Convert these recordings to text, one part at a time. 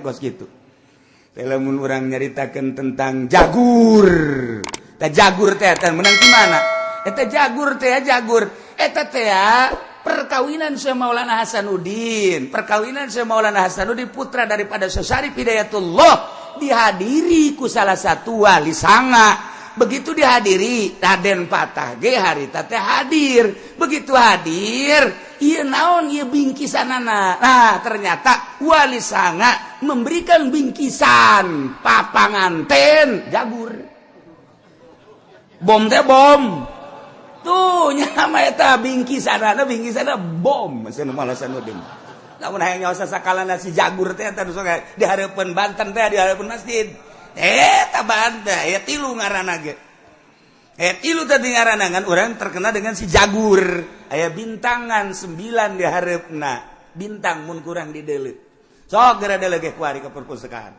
kos gitu. Lamun urang nyaritakeun tentang jagur. Tah jagur teh menang di mana? Eta jagur teh jagur. Eta teh perkawinan Syekh Maulana Hasanuddin. Perkawinan Syekh Maulana Hasanuddin putra daripada Syekh Hidayatullah dihadiri ku salah satu wali sanga. Begitu dihadiri Raden Patah ge harita teh hadir. Begitu hadir, ieu naon ieu bingkisanana. Nah, ternyata wali sanga memberikan bingkisan papanganten jagur. Bom teh bom. Tuh nyama eta bingkisanana bom. Masih malah Hasanuddin. Lamun hayang nyaosa sakalana si jagur teh eta nu sok di hareupeun Banten teh di hareupeun masjid. Eta banda, ya tilu ngaranna ge. Tilu tadi ngaranna ngan urang terkenal dengan si jagur. Aya bintangan 9 di hareupna. Bintang mun kurang dideuleu. Sok geura deuleu ge kuari ka perpustakaan.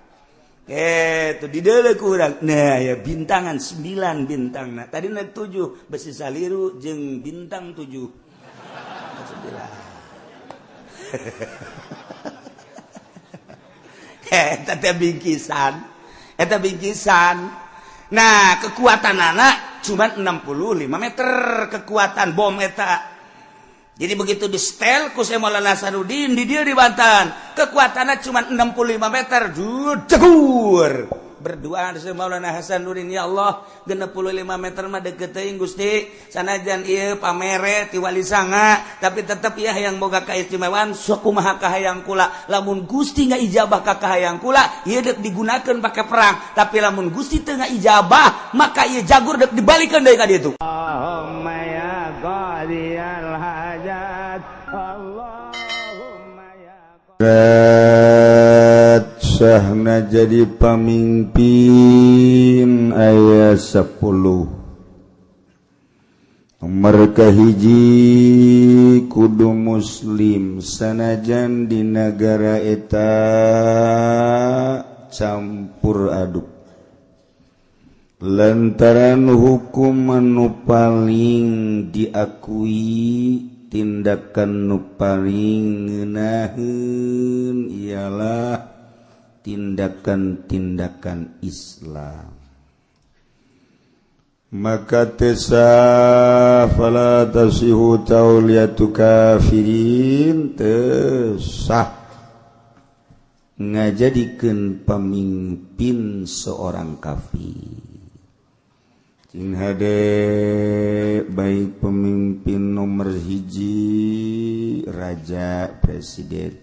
Itu dideuleu ku urang. Nah, ya bintangan 9 bintangna. Tadina 7 besi saliru jeung bintang 7. 9. Eta teh bingkisan. Eta bingkisan. Nah, kekuatan anak cuma 65 meter kekuatan bom eta. Jadi begitu di setel ku Syekh Maulana Hasanuddin di dia di Banten, kekuatannya cuma 65 meter. Jegur. Berdoa di Syekh Maulana Hasanuddin, ya Allah, 65 meter mah deukeut teuing Gusti. Sanajan ieu pamere ti wali sanga, tapi tetep ieu hayang boga kaistimewaan sok kumaha kahayang kula. Lamun Gusti ngajabah ka kahayang kula, ieu deuk digunakeun pake perang. Tapi lamun Gusti teu ngajabah, maka ieu jagur deuk dibalikeun deui ka ditu. Allahumma ya qadiyal hajat. Allahumma ya sahna jadi pamimpin ayat 10 nomor kahiji kudu muslim sanajan di negara eta campur aduk lantaran hukum anu paling diakui tindakan nu paling ngeunaheun ialah tindakan-tindakan Islam. Maka tesa fala tasihu tauliyatu kafirin tesah ngajadikeun pamimpin seorang kafir. Cing hade baik pemimpin nomor hiji raja presiden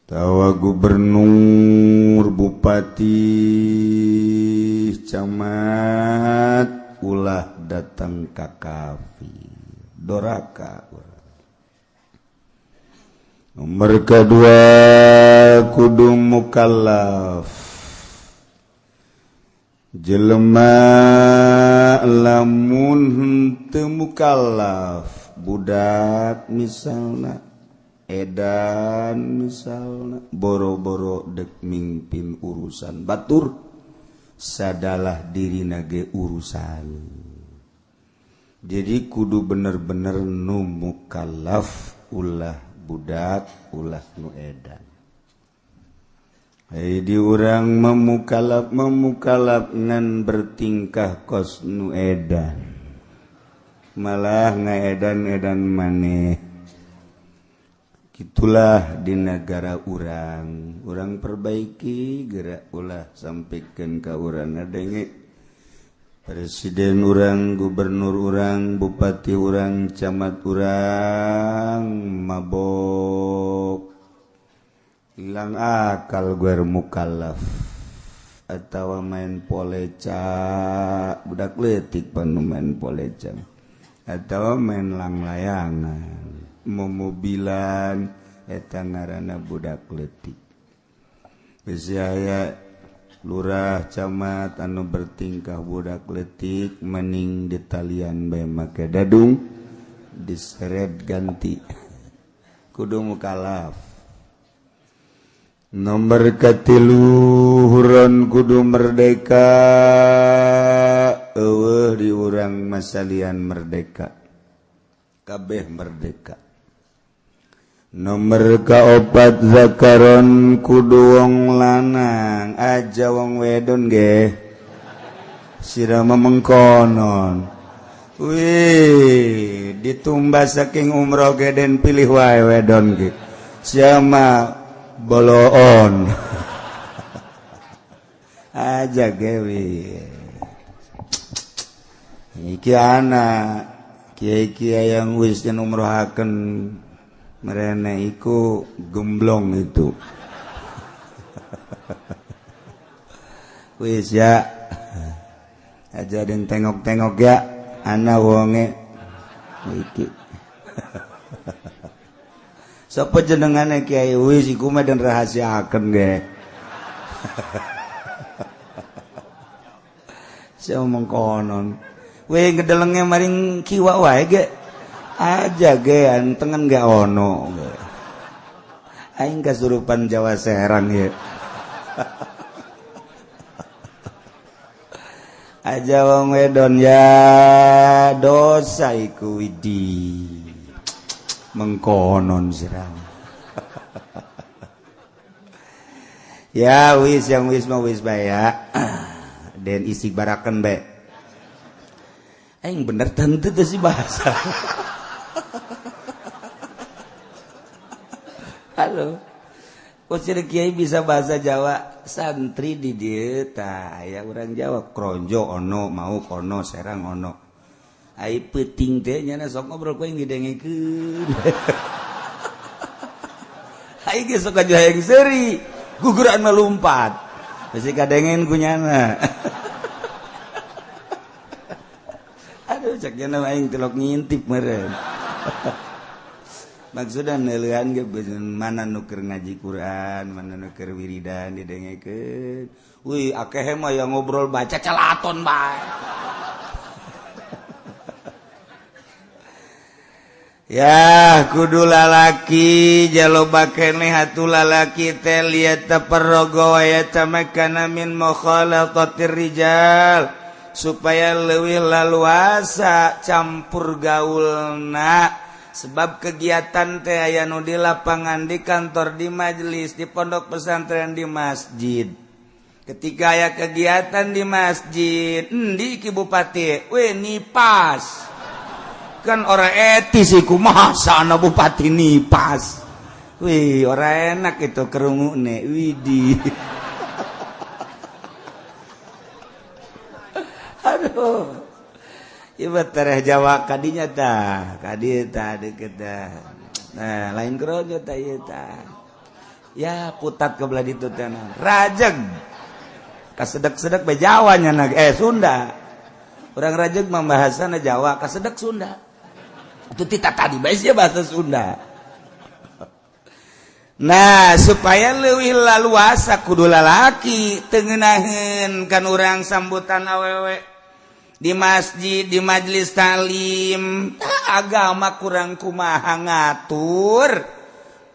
tawa gubernur bupati camat ulah datang ka kafir doraka. Nomor kedua kudu mukallaf jelema lamun henteu mukallaf budak misalna edan misalna boro-boro dek mimpin urusan batur sadalah dirina ge urusan. Jadi kudu bener-bener nu mukallaf ulah budak ulah nu edan. Di urang memukalaf ngan bertingkah kos nu edan malah ngaedan-edan maneh. Itulah di negara urang perbaiki gerak ulah sampaikan ke urang adenge presiden urang, gubernur urang, bupati urang, camat urang mabok hilang akal guer mukallaf atawa main poleca budak leutik panu main poleca atawa main langlayangan memobilan eta ngaranna budak leutik. Geus aya lurah camat anu bertingkah budak leutik mending di talian bae make dadung diseret ganti kudu mukallaf. Nomor katiluhuron kudu merdeka di urang masalian merdeka kabeh merdeka. Nomor kaopat zakaron kudu wong lanang aja wong wedon ge sirama mengkonon. Wih ditumbas saking umroh ge den pilih wae wedon ge siama boloon aja gewi iki anak kiai-kiai yang wis umrohaken merene iku gemblong itu wis ya aja den tengok-tengok ya ana wonge iki sapa jenengane Kiai wis iku mah den rahasiakeun ge. Saya mengkonon. We ngedelenge maring kiwa wae ge. Aja ge antengen ge ono ge. Aing kasurupan Jawa Serang ye. Aja wong wedon ya dosa iku widi. Mengkonon sirang. Ya wis yang wis mah wis bae ya. Den istighbarakeun bae. Aing bener tentu teh si bahasa. Halo. Kusir kiai bisa bahasa Jawa santri di dieu tah aya urang Jawa kronjo ono mau kono Serang ono. Ai peuting teh nya sok ngobrol ku yang didengekeun. Ai ge sok aja yang seuri, guguran melumpat. Masih kadengen ku nyana. Aduh cek nya aing telok ngintip meureun. Maksudna neuleuhan ge mana nu keur ngaji Quran, mana nu keur wiridan didengekeun. Wih akeh mah yang ngobrol baca calaton bae. Ya kudu lalaki jaloba keneh hatu lalaki teh liat taparrogo ya tamakana min mukhalatatir rijal supaya leuwih laluasa campur gaulna sebab kegiatan teh aya nu di lapangan di kantor di majelis di pondok pesantren di masjid ketika aya kegiatan di masjid di Ki Bupati we nipas kan orang etis iku masa anak bupati nipas. Wih, orang enak itu kerungune widi. Aduh. Iba tereh Jawa kadinya tah, kadi tah deket tah. Nah, lain kerojo tah ieu tah. Ya putat ke belah ditu teh. Rajeg. Kasedek-sedek be Jawa nya Sunda. Orang rajeg mah bahasana Jawa, kasedek Sunda. Itu tita tadi bahasa bahasa Sunda. Nah supaya leuwih laluasa kudu lalaki tengenaheun kan urang sambutan awewe di masjid di majelis talim agama kurang kumaha ngatur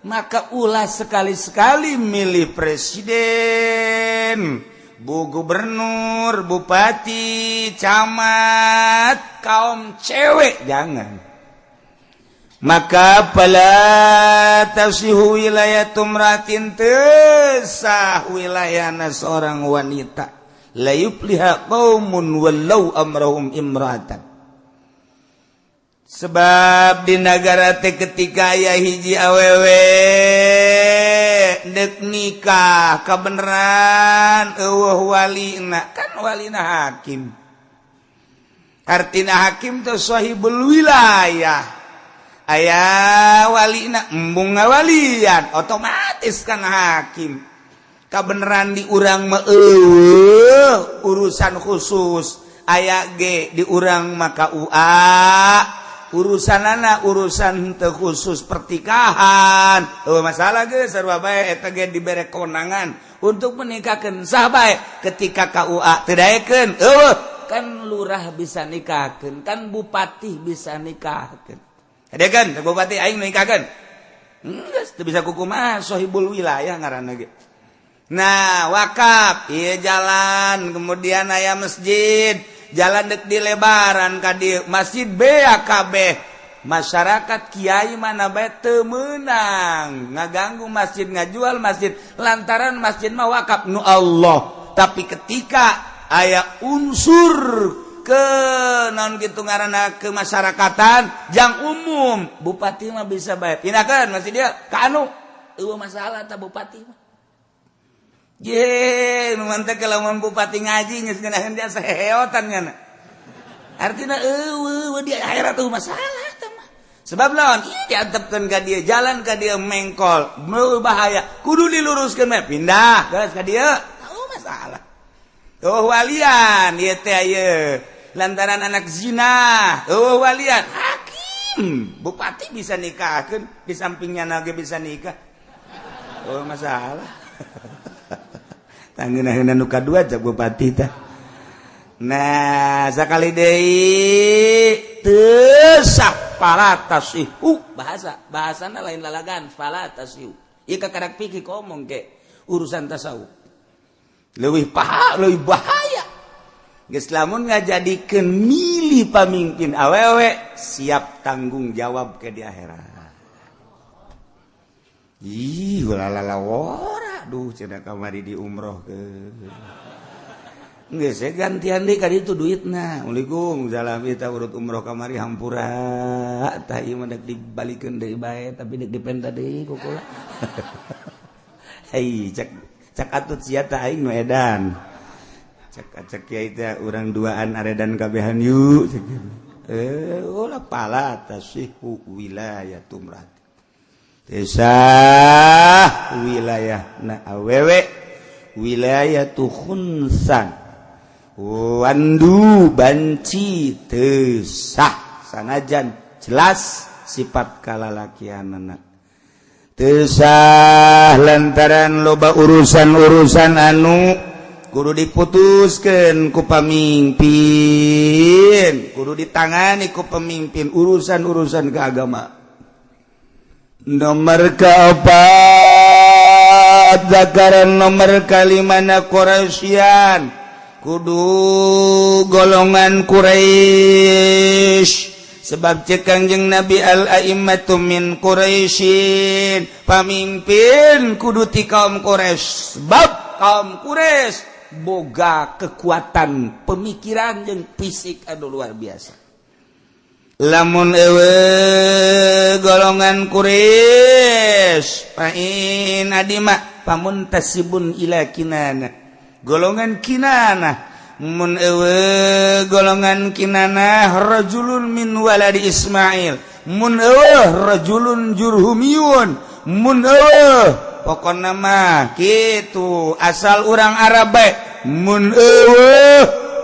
maka ulah sekali-sekali milih presiden bu gubernur bupati camat kaum cewek jangan. Maka pala tasihu wilayatum ratin tesah wilayana seorang wanita la yufliha qaumun wallau amrahum imratan sebab di negara teh ketika aya hiji awewe dek nikah kabeneran eueuh walina kan walina hakim artina hakim teh sahibul wilayah aya walina embung ngawalian otomatis kan hakim kabeneran di urang mah urusan khusus aya ge di urang maka urusanana urusan teu khusus pertikahan masalah ge sarua bae eta ge dibere kewenangan untuk menikahkeun sah bae ketika KUA teu daekeun kan lurah bisa nikahkeun kan bupati bisa nikahkeun. Ada kan, bupati aing nikahkeun. Geus teu bisa kukumaha sahibul wilayah ngaranna ge. Nah wakaf iya jalan kemudian aya masjid jalan dek di lebaran kadi masjid BAKB masyarakat Kiai mana bae teu meunang ngaganggu masjid ngajual masjid lantaran masjid mah wakaf nu Allah tapi ketika aya unsur ke non gitu ngaranna kemasyarakatan jang umum bupati mah bisa bae pindahkeun masjid dia ka anu eueuh masalah ta bupati mah ye nu mantep lamun bupati ngaji geus ngeunaheun dia saheotan nya artina eueuh di akhirat tuh masalah tah mah sebab lawan ieu diantepkeun ka dieu jalan ka dieu mengkol bahaya kudu diluruskeun mah pindah geus ka dieu tahu masalah oh walian ieu teh ayeuna lantaran anak zina oh walian hakim bupati bisa nikahkeun di sampingnya nage bisa nikah oh masalah tanggeuna nu kadua cak bupati teh nah sakali deui teu sapalatasihu bahasana lain lalagan falatasihu ieu kakarak pikir ngomong ke urusan tasawuf leuwih bahaya geus lamun ngajadikeun milih pamimpin awewe siap tanggung jawab ke di akhirat ih ulalala wora duh cenah kamari di umroh ke geus gantian deui ka ditu duitna uligung jalami ta urut umroh kamari hampura tah ieu mah dek dibalikeun deui bae tapi dek dipenta deui kukula hei cak atut sia tah aing nu edan cek kiai teh urang duaan aredan kabehan yu ulah pala tasihu wilayatum rat desa wilayah na awewe wilayatu khunsan wandu banci teu sah sanajan jelas sifat kalalakianana teu sah lantaran loba urusan-urusan anu kudu diputuskeun ku pamimpin kudu ditangani ku pemimpin urusan-urusan keagama nomor keempat zakaran nomor kalimana Quraisyan kudu golongan Quraisy sebab cek Kangjeng Nabi al-a'immatu min Quraisyin pamimpin kudu ti kaum Quraisy sebab kaum Quraisy boga kekuatan pemikiran jeung fisik anu luar biasa lamun golongan Quraisy pain adima pamuntasibun ila kinana golongan kinana mun golongan kinana rajulun min waladi Ismail mun rajulun jurhumiyun mun pokona mah kitu asal urang Arab bae mun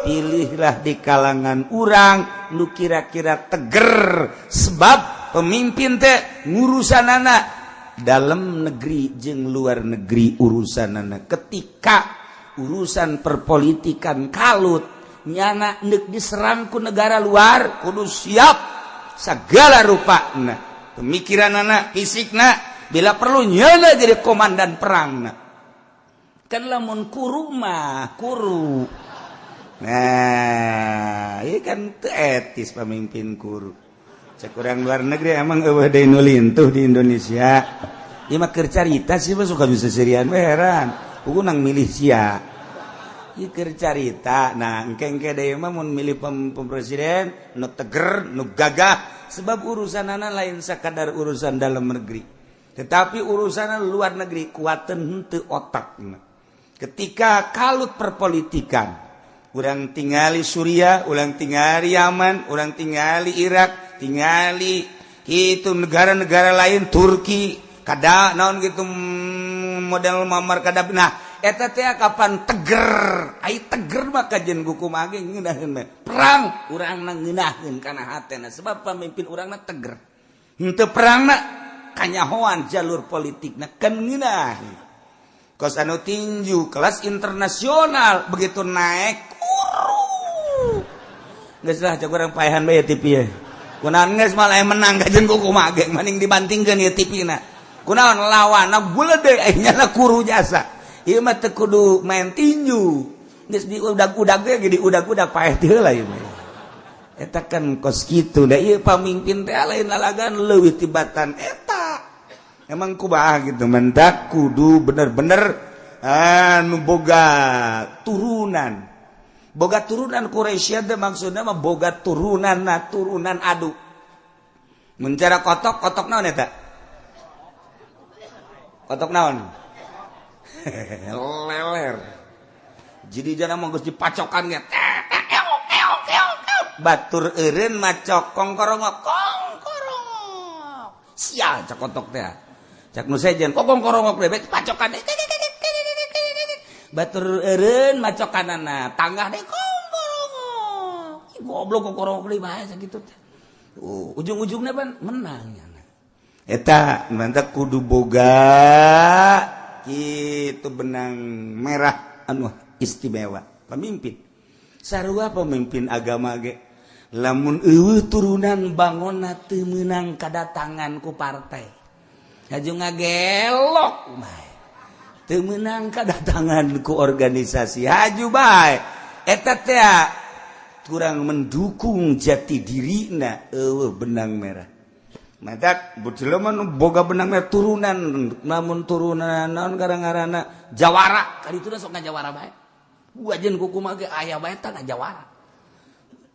pilihlah di kalangan urang nu kira-kira teger sebab pemimpin teh ngurusanana dalam negeri jeung luar negeri urusanana ketika urusan perpolitikan kalut nyana neuk diserang ku negara luar kudu siap sagala rupana pemikiranana fisikna bila perlu nyana jadi komandan perangna kan lamun kuru mah kuru nah ini kan teu etis pemimpin kuru cek urang luar negeri emang eueuh deui nu lintuh di Indonesia ieu mah keur carita sih mah suka bisa serian we heran puguh nang milih sia ieu keur carita nah engke-engke deui mah mun milih presiden nu teger nu gagah sebab urusanana lain sakadar urusan dalam negeri tetapi urusan luar negeri kuateun henteu otakna ketika kalut perpolitikan urang tingali Suriah, urang tingali Yaman, urang tingali Irak, tingali itu negara-negara lain Turki, kada naon gitu model Muammar Gaddafi. Nah, eta teh kapan teger, ai teger mah kajen hukum age ngeunaheun perang urangna ngeunaheun kana hatena sebab pamimpin urangna teger. Henteu perangna kanyahoan jalur politikna kan ngeunaheun. Kos anu tinju kelas internasional begitu naik geus lah cak urang paehan bae TV ye. Kunaon geus malah menang kajen kumaha maning dibantingkeun ieu TV-na. Kunaon lawanna gulede aya nyana kuru jasa. ieu mah teu kudu main tinju geus diudag-udag ge jadi udag-udag paeh teu lah ieu mah eta kan kos kitu da ieu pamimpin teh lain lalagan leuwih tibatan eta emang kumaha gitu mendak kudu bener-bener anu boga turunan Quraisy teh maksudna mah boga turunan adu mencara kotok naon eta kotok naon leler jadi jangan mau geus dipacokan ge batur eureun macok kongkorongok sia cak kotok teh cak nu sejen kongkorongok deh pacokan deh batur eureun macokanana tanggah deh kongkorongok goblok kongkorongok deui bae sakitu teh ujung-ujungna pan menang nya eta mantap kudu boga kitu benang merah anu istimewa pemimpin sarua pemimpin agama ge lamun eueuh turunan bangonna teu meunang kadatangan ku partai haju ngagelok bae teu meunang kadatangan ku organisasi haju bae eta teh kurang mendukung jati dirina eueuh benang merah matak bujelema nu boga benang merah turunan namun turunan naon garang-garana jawara kadituna sok ngajawara bae wajen kuku mah ge aya bae tah ngajawara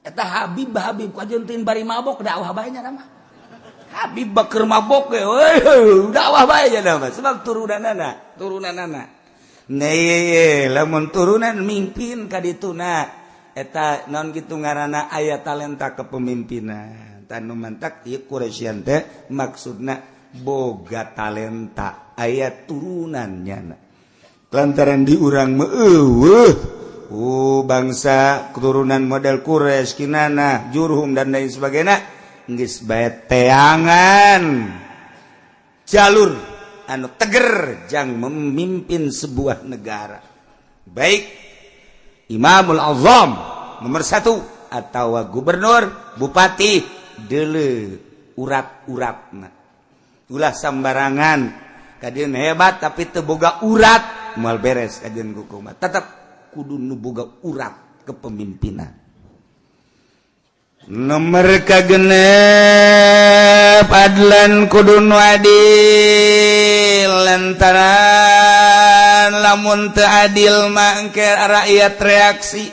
eta Habib kajen tin bari mabok dakwah bae nya mah Habib keur mabok ge dakwah bae nya mah sebab turunanana nee lamun turunan mimpin kadituna eta naon kitu ngaranna aya talenta kepemimpinan tanu mantak ieu Quraisyan teh maksudna boga talenta aya turunannya lantaran di urang mah eueuh bangsa keturunan model Quraisy Kinana Jurhum dan lain sebagainya geus bae teangan jalur anu teger jang memimpin sebuah negara baik Imamul Azam nomor 1 atau gubernur bupati deuleu urat-uratna ulah sambarangan kadeun hebat tapi teu boga urat moal beres kadeun kukumat tetep kudu nu boga urat kepemimpinan nomor kagenep adlan kudu nu adil lantaran lamun teu adil mah engke rakyat reaksi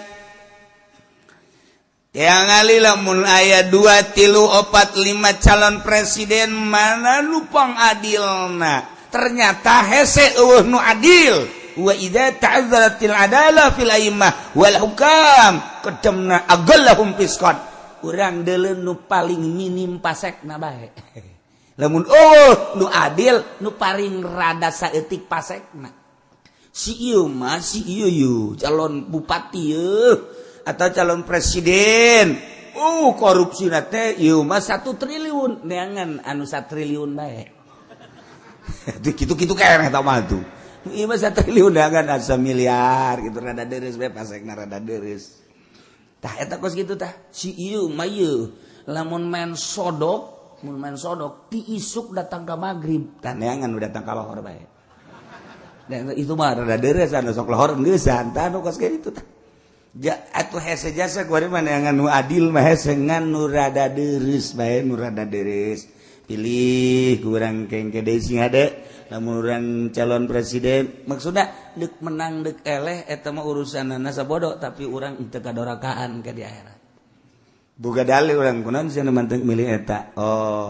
yang ali lamun aya 2, 3, 4, 5 calon presiden mana lupang adilna ternyata hese eueuh nu adil wa idza ta'azzaratil adalah fil a'immah wal hukam qadamna agallahum fisqan urang deuleu nu paling minim pasekna bae lamun nu adil nu paling rada saeutik pasekna si ieu mah si ieu calon bupati atau calon presiden korupsi teh ieu mah 1 triliun neangan anu 1 triliun bae kitu-kitu keneh tah mah tuh ieu mah 1 triliun neangan asa miliar gitu rada deres bae pasekna rada deres tah eta kos kitu tah si ieu mah ieu lamun main sodok ti isuk datang ka magrib tah neangan udah datang ka lohor bae dan itu mah rada deres anu sok lohor geusan tah nu kos kitu tah atuh hese jasa kuari mana yang nu adil mah hese ngan nu rada deres bae nu rada deres pilih kurang kengke deui sing hade lamun urang calon presiden maksudna deuk menang deuk eleh eta mah urusanna sabodo tapi urang teu kadorakaan ka di akhirat boga dalil urang kunaon sia mantek milih eta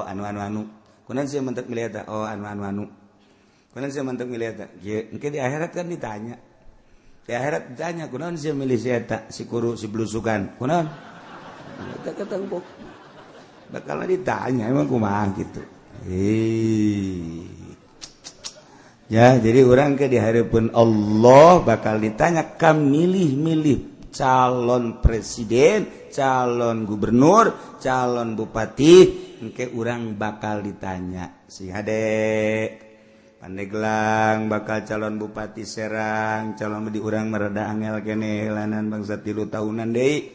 anu kunaon sia mantek milih eta anu kunaon sia mantek milih eta ge engke di akhirat kan ditanya di akhirat ditanya kunaon sih milih si eta si kuru si belusukan kunaon kita ketemu bakal ditanya emang kumaha gitu ya jadi orang ke di hadapan Allah bakal ditanya kam milih calon presiden calon gubernur calon bupati engke orang bakal ditanya si hade Pandeglang bakal calon bupati Serang calon di urang merada angel kene helanan bangsa 3 tahunan deui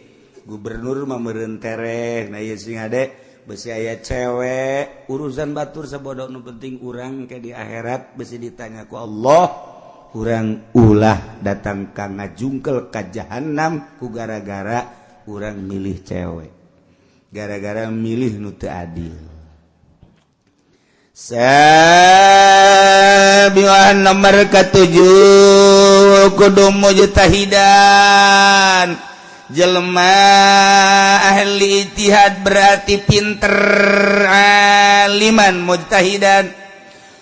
gubernur mah meureun tereh na ieu sing hade besi aya cewek urusan batur sabodo nu penting urang ke di akhirat besi ditanya ku Allah urang ulah datang ka ngajungkel ka jahanam ku gara-gara urang milih cewek, gara-gara milih nu teu adil. Sabilan nomor ke-7 kudu mujtahidan. Jelema ahli ijtihad berarti pinter, aliman, mujtahidan,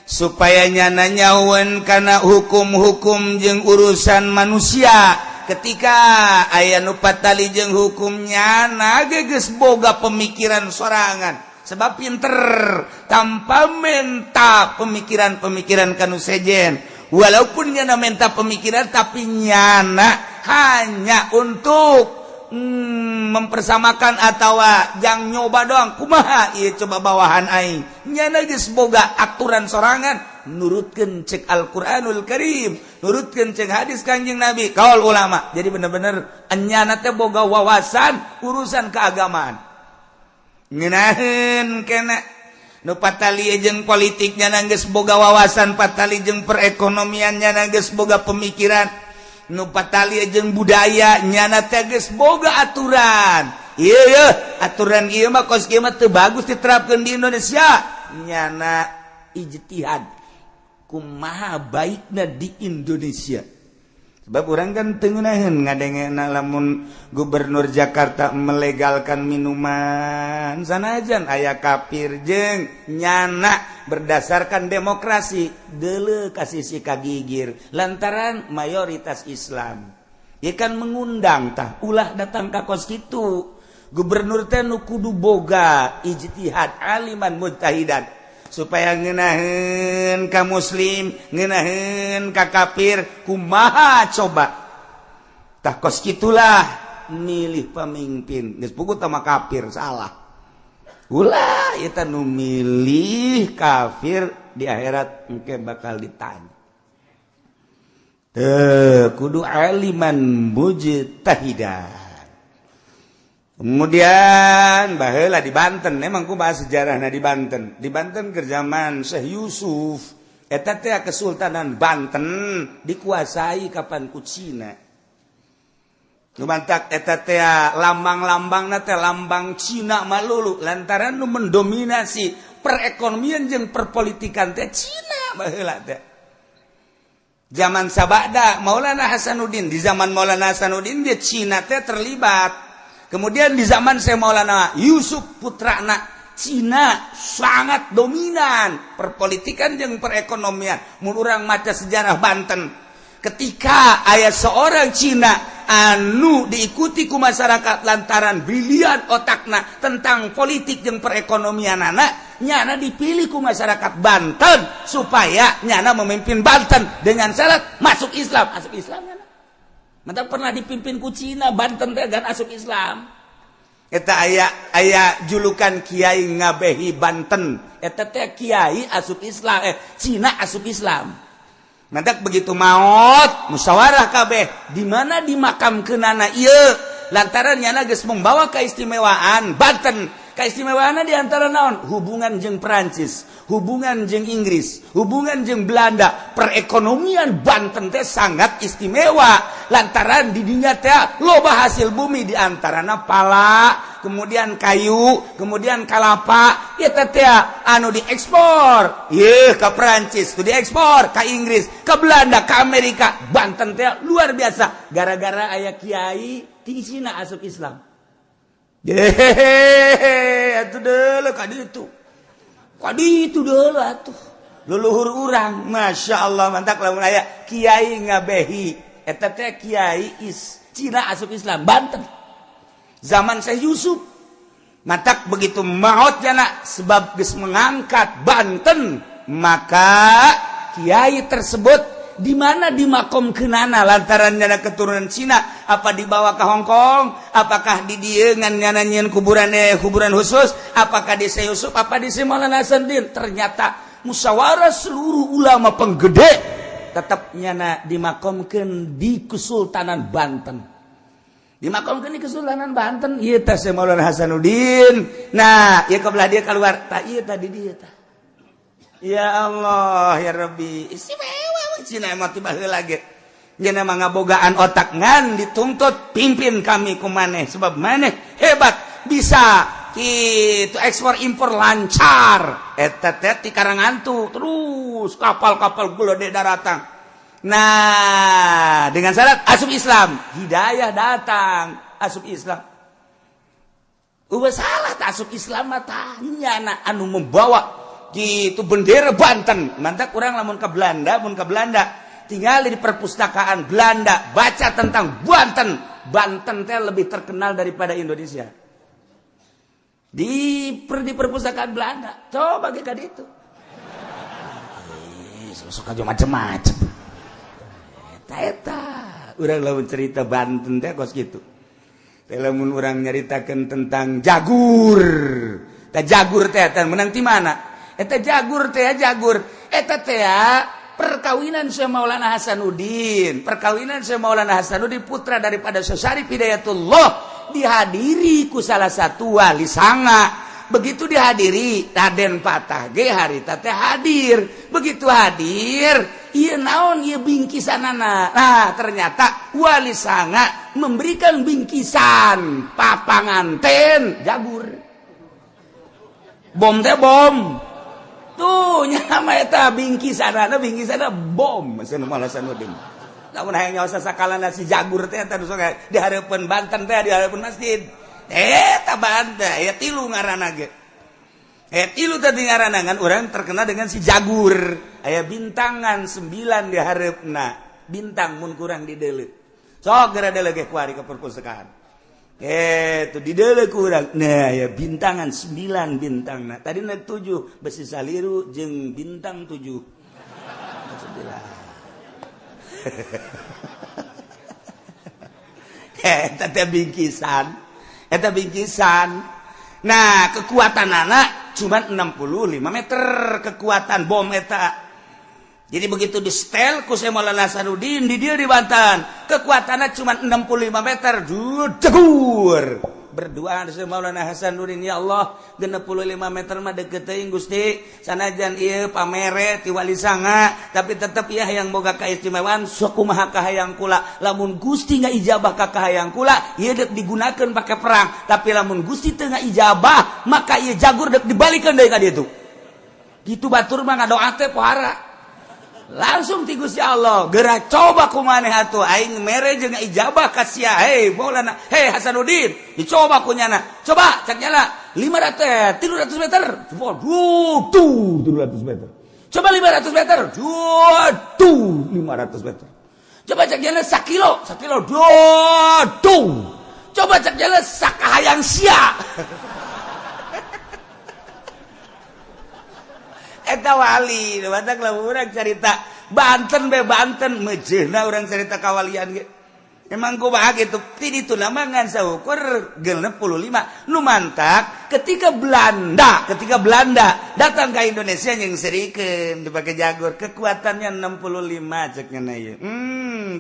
supaya nyana nyawen kana hukum-hukum jeung urusan manusia. Ketika aya nu patali jeung hukumnya na geus boga pemikiran sorangan. Sebab pinter tanpa menta pemikiran-pemikiran kanu sejen. Walaupun nyana menta pemikiran tapi nyana hanya untuk mempersamakan atau jang nyoba doang. Kumaha ieu coba bawahan aing. Nyana geus boga aturan sorangan, nurutkeun cek Al-Qur'anul Karim, nurutkeun cek hadis Kanjeng Nabi, kaul ulama. Jadi bener-bener nyana teh boga wawasan urusan keagamaan. Ngeunaheun kena nu patali jeung politik nyana geus boga wawasan, patali jeung perekonomian nyana geus boga pemikiran, nu patali jeung budaya nyana teh geus boga aturan. Ieu aturan ieu mah kos kieu mah teu bagus diterapkeun di Indonesia. Nyana ijtihad kumaha baikna di Indonesia. Sebab orang kan teu ngeunaheun ngadengena lamun gubernur Jakarta melegalkan minuman, sanajan aya kafir jeung nyana berdasarkan demokrasi deuleu ka sisi kagigir lantaran mayoritas Islam. Ieu kan mengundang tah ulah datang ka kos kitu. Gubernur teh nu kudu boga ijtihad, aliman, mujtahidan, supaya ngeunaheun ka muslim, ngeunaheun ka kafir, kumaha coba. Tah kos kitulah milih pemimpin. Geus puguh tama kafir salah. Ulah eta nu milih kafir di akhirat engke bakal ditanya. Teu kudu aliman mujtahidan. Kemudian baheula di Banten, emang ku bahas sejarahna di Banten. Di Banten ke zaman Syekh Yusuf, eta teh Kesultanan Banten dikuasai kapan ku Cina. Nu mantak eta teh lambang-lambangna teh lambang Cina malulu lantaran nu mendominasi perekonomian jeung perpolitikan teh Cina baheula teh. Zaman sabada Maulana Hasanuddin, di zaman Maulana Hasanuddin dia Cina teh terlibat. Kemudian di zaman Syekh Maulana Yusuf putrana, Cina sangat dominan perpolitikan jeung perekonomian. Mun urang maca sejarah Banten, ketika aya seorang Cina anu diikuti ku masyarakat lantaran brilian otakna tentang politik jeung perekonomianana, nyana dipilih ku masyarakat Banten supaya nyana memimpin Banten dengan syarat masuk Islam. Masuk Islam nyana. Mantap pernah dipimpin ku Cina, Banten teh gan asup Islam. Eta aya julukan Kiai Ngabehi Banten. Eta teh Kiai asup Islam, Cina asup Islam. Mantap begitu maot musyawarah kabeh di mana dimakamkeunana ieu lantaran nyana geus membawa keistimewaan Banten. Keistimewaanna di antara naon? Hubungan jeung Perancis, hubungan jeung Inggris, hubungan jeung Belanda. Perekonomian Banten teh sangat istimewa lantaran di dinya teh loba hasil bumi di antarana pala, kemudian kayu, kemudian kalapa. Eta teh anu diekspor ieu ka Perancis, tu diekspor ka Inggris, ka Belanda, ka Amerika. Banten teh luar biasa gara-gara aya kiai ti isina asup Islam. Atuh deuleu kadi itu deuleu atuh leluhur urang, masya Allah mantap lamun aya Kiai Ngabehi eta teh kiai Cina asup Islam Banten zaman Syekh Yusuf. Mantap begitu maot jana sebab geus mengangkat Banten, maka kiai tersebut di mana dimakomkeunana lantaran nyana keturunan Cina, apa dibawa ke Hong Kong, apakah di dieu ngan nyana nyieun kuburan khusus, apakah di Syekh Yusuf, apa di Maulana Hasanuddin. Ternyata musyawarah seluruh ulama penggede tetap nyana dimakomkeun di Kesultanan Banten. Dimakomkeun di Kesultanan Banten ieu teh Maulana Hasanuddin. Nah, ieu kabelah dia keluar, tah ieu tadi dia tah. Ya Allah ya Rabbi, istimewa Cina mah tiba lagi cenah mah ngabogaan otak ngan dituntut pimpin kami ku maneh sebab maneh hebat bisa kitu ekspor impor lancar eta teh ti Karangantu terus kapal-kapal gede datang. Nah dengan syarat asup Islam hidayah datang asup Islam. Udah salah tak asup Islam mah tanya anak anu membawa gitu bendera Banten. Mantap kurang lamun ke Belanda, tinggal di perpustakaan Belanda baca tentang Banten. Banten teh lebih terkenal daripada Indonesia. Di perpustakaan Belanda. Coba ke itu. Suka aja macam-macam. Eta urang lamun cerita Banten teh kos gitu. Lamun urang nyaritakeun tentang jagur. Tah jagur teh menang ti mana? Eta jagur teh jagur. Eta teh perkawinan Syekh Maulana Hasanuddin. Perkawinan Syekh Maulana Hasanuddin putra daripada Syekh Syarif Hidayatullah dihadiri ku salah satu wali sanga. Begitu dihadiri Raden Patah ge harita teh hadir. Begitu hadir, ieu naon ieu bingkisanana. Nah, ternyata wali sanga memberikan bingkisan papanganten jagur. Bom teh bom. Tuh nyama eta bingkisanana bom cenah malah Hasanuddin. Lamun hayang nyawa sakalana si jagur teh eta sok di hareupeun Banten teh di hareupeun masjid. Eta Banten ya tilu ngaranna ge. Tilu tadi ngaranna ngan urang terkenal dengan si jagur. Aya bintangan 9 di hareupna. Bintang mun kurang di deuleu. Sok geura deuleu ge kuari ke perpustakaan. Itu di deuleu kurang. Nah, ya bintangan 9 bintangna. Tadi na 7 besi saliru jeung bintang 7. 9. Eta teh bingkisan. Nah, kekuatan anak cuma 65 meter kekuatan bom eta. Jadi begitu di setel ku Syekh Maulana Hasanuddin di dia di Banten, kekuatannya cuma 65 meter, jegur. Berdoa di Syekh Maulana Hasanuddin, ya Allah, 65 meter mah deukeut teuing Gusti, sanajan ieu pamere ti wali sanga, tapi tetep ieu hayang boga kaistimewaan, sok kumaha kahayang kula. Lamun Gusti ngajabah ka kahayang kula, ieu deuk digunakeun pake perang, tapi lamun Gusti teu ngajabah, maka ieu jagur deuk dibalikeun deui ka ditu. Gitu batur mah ngadoa teh pohara. Langsung ti Gusti Allah geura coba kumaneh atuh aing mere jeung ijabah ka sia hei Maulana hei Hasanuddin dicoba kunyana coba cek nyala 300 meter tuh 300 meter coba 500 meter tuh 500 meter coba cek nyala 1 kilo tuh coba cek nyala sakahayang sia eta wali, batak lah orang cerita Banten mejeuna orang cerita kawalian ge. Emang kumaha kitu? Ti ditu nama ngan saukur 65. Nu mantak ketika Belanda datang ke Indonesia yang serikeun dipake jagur kekuatannya 65 cek nya ieu.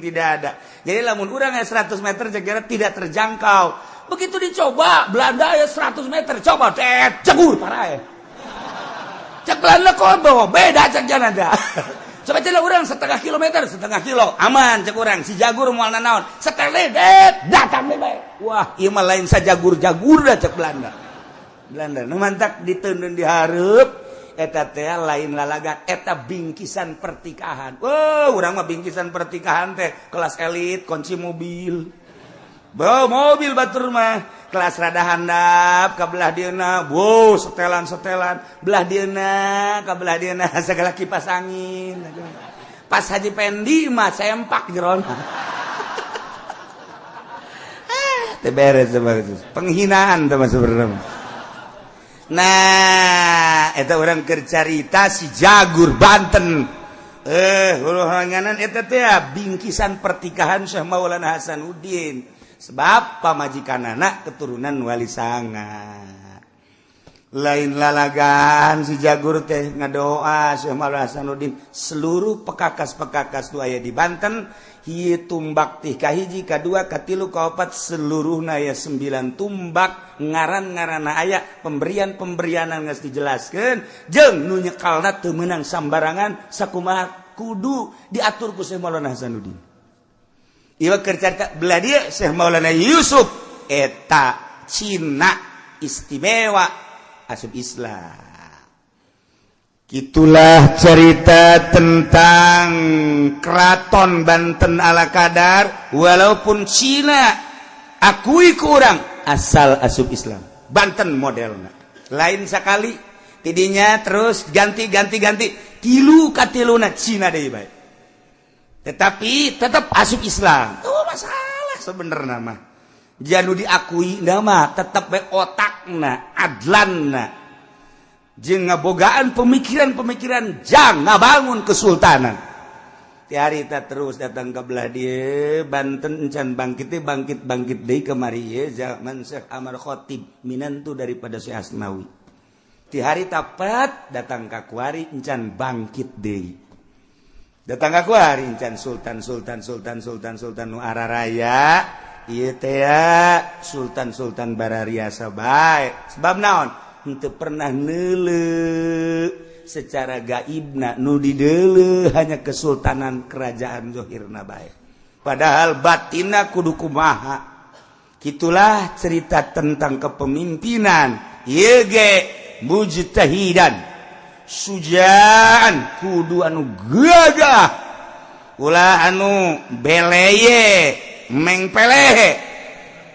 Tidak ada. Jadi lamun urang 100 meter cek tidak terjangkau. Begitu dicoba Belanda ya 100 meter coba jagur parah. Cek Belanda kok bawa beda cek janada. Coba celah orang setengah kilo aman cek orang si jagur moal naon setele datang bae. Wah ieu mah lain sajagur dah cek Belanda nu mantak diteundeun di hareup eta teh lain lalagan eta bingkisan pertikahan. Urang mah bingkisan pertikahan teh kelas elit kunci mobil. Bawa mobil batur mah kelas rada handap ka belah dieuna setelan belah dieuna ka belah dieuna segala kipas angin pas Haji Pendi mah sempak jerona teh beres penghinaan teh sebenarnya. Nah eta urang keur carita si jagur Banten huluhanganan eta teh bingkisan pertikahan Syekh Maulana Hasanuddin. Sebab pamajikanana keturunan wali sanga. Lain lalagan si jagur teh ngadoa Syekh Maulana Hasanuddin seluruh pekakas tu aya di Banten hieu tumbak teh kahiji kadua katilu kaopat seluruhna aya 9 tumbak ngaran-ngaranna aya pemberian-pemberianan geus dijelaskeun jeung nu nyekalna teu meunang sambarangan sakumaha kudu diatur ku Syekh Maulana Hasanuddin. Ieu kerja belah dia Syekh Maulana Yusuf eta Cina istimewa asup Islam. Itulah cerita tentang Keraton Banten ala kadar, walaupun Cina akui kurang asal asup Islam. Banten modelnya lain sekali, tidinya terus ganti tilu katiluna Cina deh baik. Tetapi tetap asup Islam. Oh masalah sebenarnya mah. Janu diakui nama tetap baik otakna, adlanna. Jeung ngabogaan pemikiran-pemikiran jang ngabangun kesultanan. Ti harita terus datang ke belah dia Banten encan bangkit deui kemari ye zaman Syekh Amar Khatib minantu daripada Syekh Asnawi. Ti harita pat datang ka kuari encan bangkit deui. Datang ka kuari encan sultan nu araraya ieu teh sultan barariasa bae. Sebab naon? Henteu pernah neuleuh secara gaibna nu dideuleuh hanya kesultanan kerajaan zahirna bae. Padahal batinna kudu kumaha. Kitulah cerita tentang kepemimpinan ieu ge mujtahidan sujaan kudu anu gagah ulah anu beleye mengpelehe.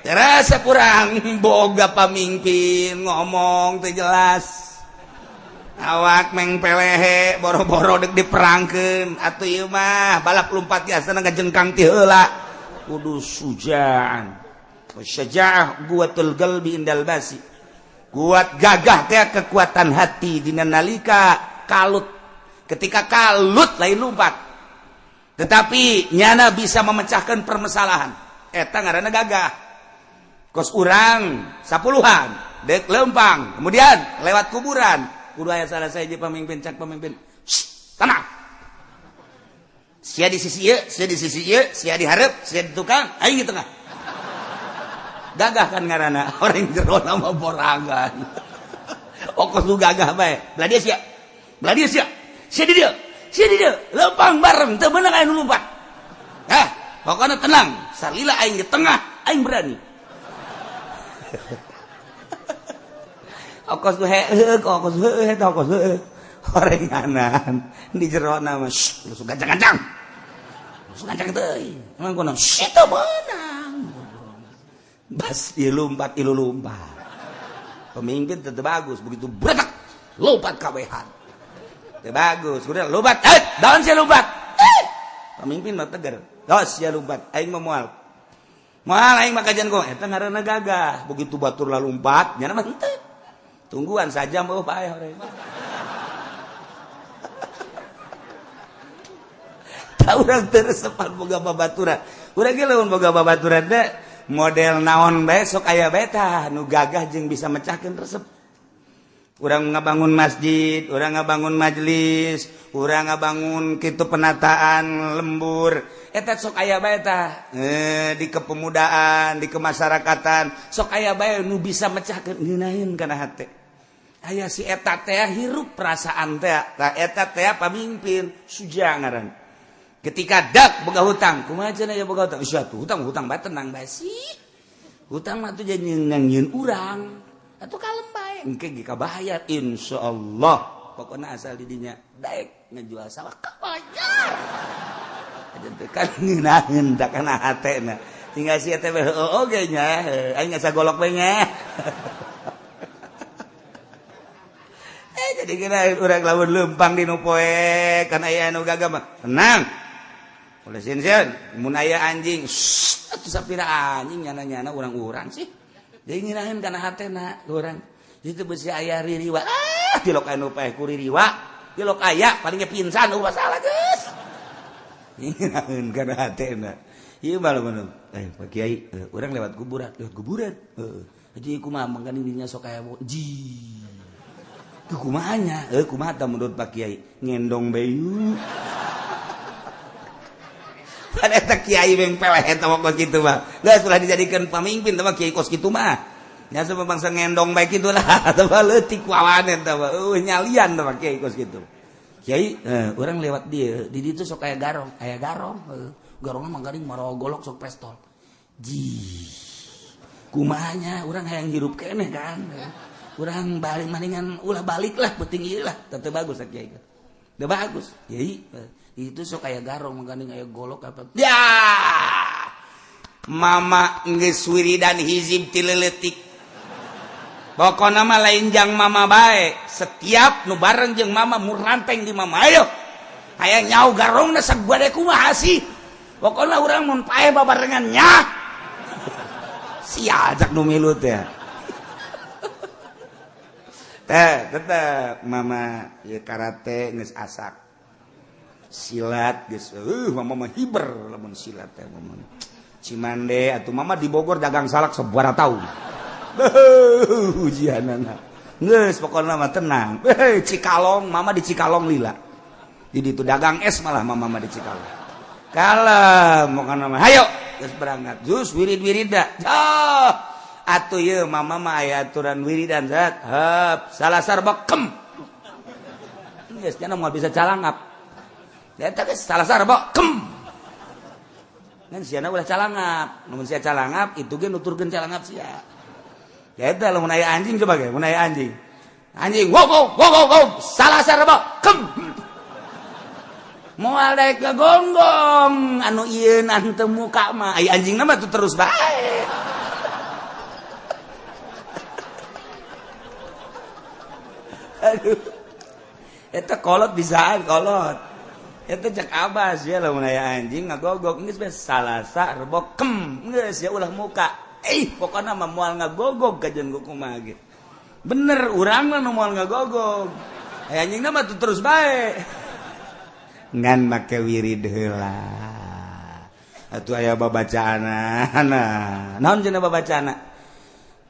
Terasa kurang boga pamimpin ngomong teu jelas. Awak mengpelehe boro-boro dek diperangkeun atuh ieu mah balap lumpat biasana ngajengkang ti heula. Kudu sujaan. Syaja'ah quwwatul qalbi indal basi. Kuat gagah teh kekuatan hati dina nalika kalut. Ketika kalut lain lumpat. Tetapi nyana bisa memecahkan permasalahan. Eta ngaranna gagah. Kos urang 10-an dek lempang kemudian lewat kuburan kudu aya salah saja pamimpin cak pamimpin tenang sia di sisi ieu sia di hareup sia di tukang aing di tengah gagah kan ngaranna orang jero nama borangan okos lu gagah bae belah dia sia di dieu lempang bareng teu meunang aya nu lumpat pokona tenang salila aing di tengah aing berani. Okos orenganan di jero nama lu gancang teuy mangkono eta menang bas ieu lumpat pemimpin teu bagus begitu bretak lompat kawehan teu bagus udah lompat daon sia lompat pemimpin mah tegar dos sia lompat aing mah moal aing mah kajian kok eta ngaranna gagah begitu batur la lompat nya mah henteu tungguan saja meuh bae horeng tah urang teu resepan boga babaturan urang ge lamun boga babaturan teh model naon bae sok aya bae tah nu gagah jeung bisa mecahkeun resep. Urang ngabangun masjid, urang ngabangun majelis, urang ngabangun kitu penataan lembur. Eta sok aya bae tah di kepemudaan, di kemasyarakatan, sok aya bae nu bisa mecahkeun ngeunaheun kana hate. Aya si eta teh hirup perasaan teh, tah eta teh pamimpin suja ngaran. Ketika dak boga hutang, kumaha cenah ya boga hutang? Suatu hutang bae tenang bae sih. Hutang mah tuh jadi nyieun urang. Atuh kalem bae, engke ge kabayar insyaallah. Pokona asal di dinya daek ngejual sawah kabayar. Jadi kan ngeunaheun da kana hatena. Tinggal sia teh oge nya, aing ngasa golok bae nya. Jadi kira urang lamun leumpang dinu poe kan aya anu gagah mah. Tenang. Ulah sieun mun aya anjing, atuh sapira anjing nyana-nyana urang-urang sih. Jadi ngirahin kana hatena urang. Itu besi aya ririwa. Tilok anu paeh ku ririwa. Tilok aya palingnya pingsan ulah salah geus. Ngirahin kana hatena. Ieu mah lamun Pak Kiai, urang lewat kuburan. Heeh. Jadi kumaha mangkana dinya sok aya ji. Tuh kumahanya? Kumaha tah menurut Pak Kiai? Ngendong bayu. Pada eta kiai beng peleh eta mah kitu mah. Geus ulah dijadikeun pamimpin teh mah kiai kos kitu mah. Nya sama bangsa ngendong bae kitu lah, teh mah leutik wawan eta mah. Nyalian teh mah kiai kos kitu. Kyai orang lewat dia di ditu sok aya garong garongna manggaring marawa golok sok pestol kumahanya orang hayang hirup keneh kan orang balik maningan ulah balik lah penting ieu lah teu bagus Kyai teu bagus Kyai itu sok aya garong manggaring aya golok apa ya mama geus wiridan hizib ti leuletik pokokna mah lain jang mama bae setiap nu bareng jeung mama muranteng di mama ayo aya nyau garongna sabade kumaha sih pokokna urang mun pae babarengan nya sia ajak nu milu teh tetep mama ieu karate geus asak silat geus mama mah hiber lamun silat teh mama Cimande atuh mama di Bogor dagang salak sabaraha taun ujianana geus pokona mah tenang Cikalong mama di Cikalong lila jadi itu dagang es malah mama mah di Cikalong kalem pokona mah hayo geus berangkat jus wirid-wirid da atuh ye mama mah aya aturan wiridan zat heup salasar bekem geus cenah moal bisa calangap eta geus salasar bekem kan siana ulah calangap namun sia calangap itu ge nuturkeun calangap sia ya itu lamun aya anjing coba ge mun aya anjing wow salasar bekem moal daek gagonggong anu ieu teu muka mah aya anjingna mah terus bae aduh eta kolot bisaan kolot eta cek abas ya lamun aya anjing ngagogok geus bae salasar bekem geus ya ulah muka pokoknya mah moal ngagogog kajian gue kumaha gitu bener urang mah moal ngagogog anjingna mah terus bae ngan make wirid heula atuh aya babacaana naon cenah babacaana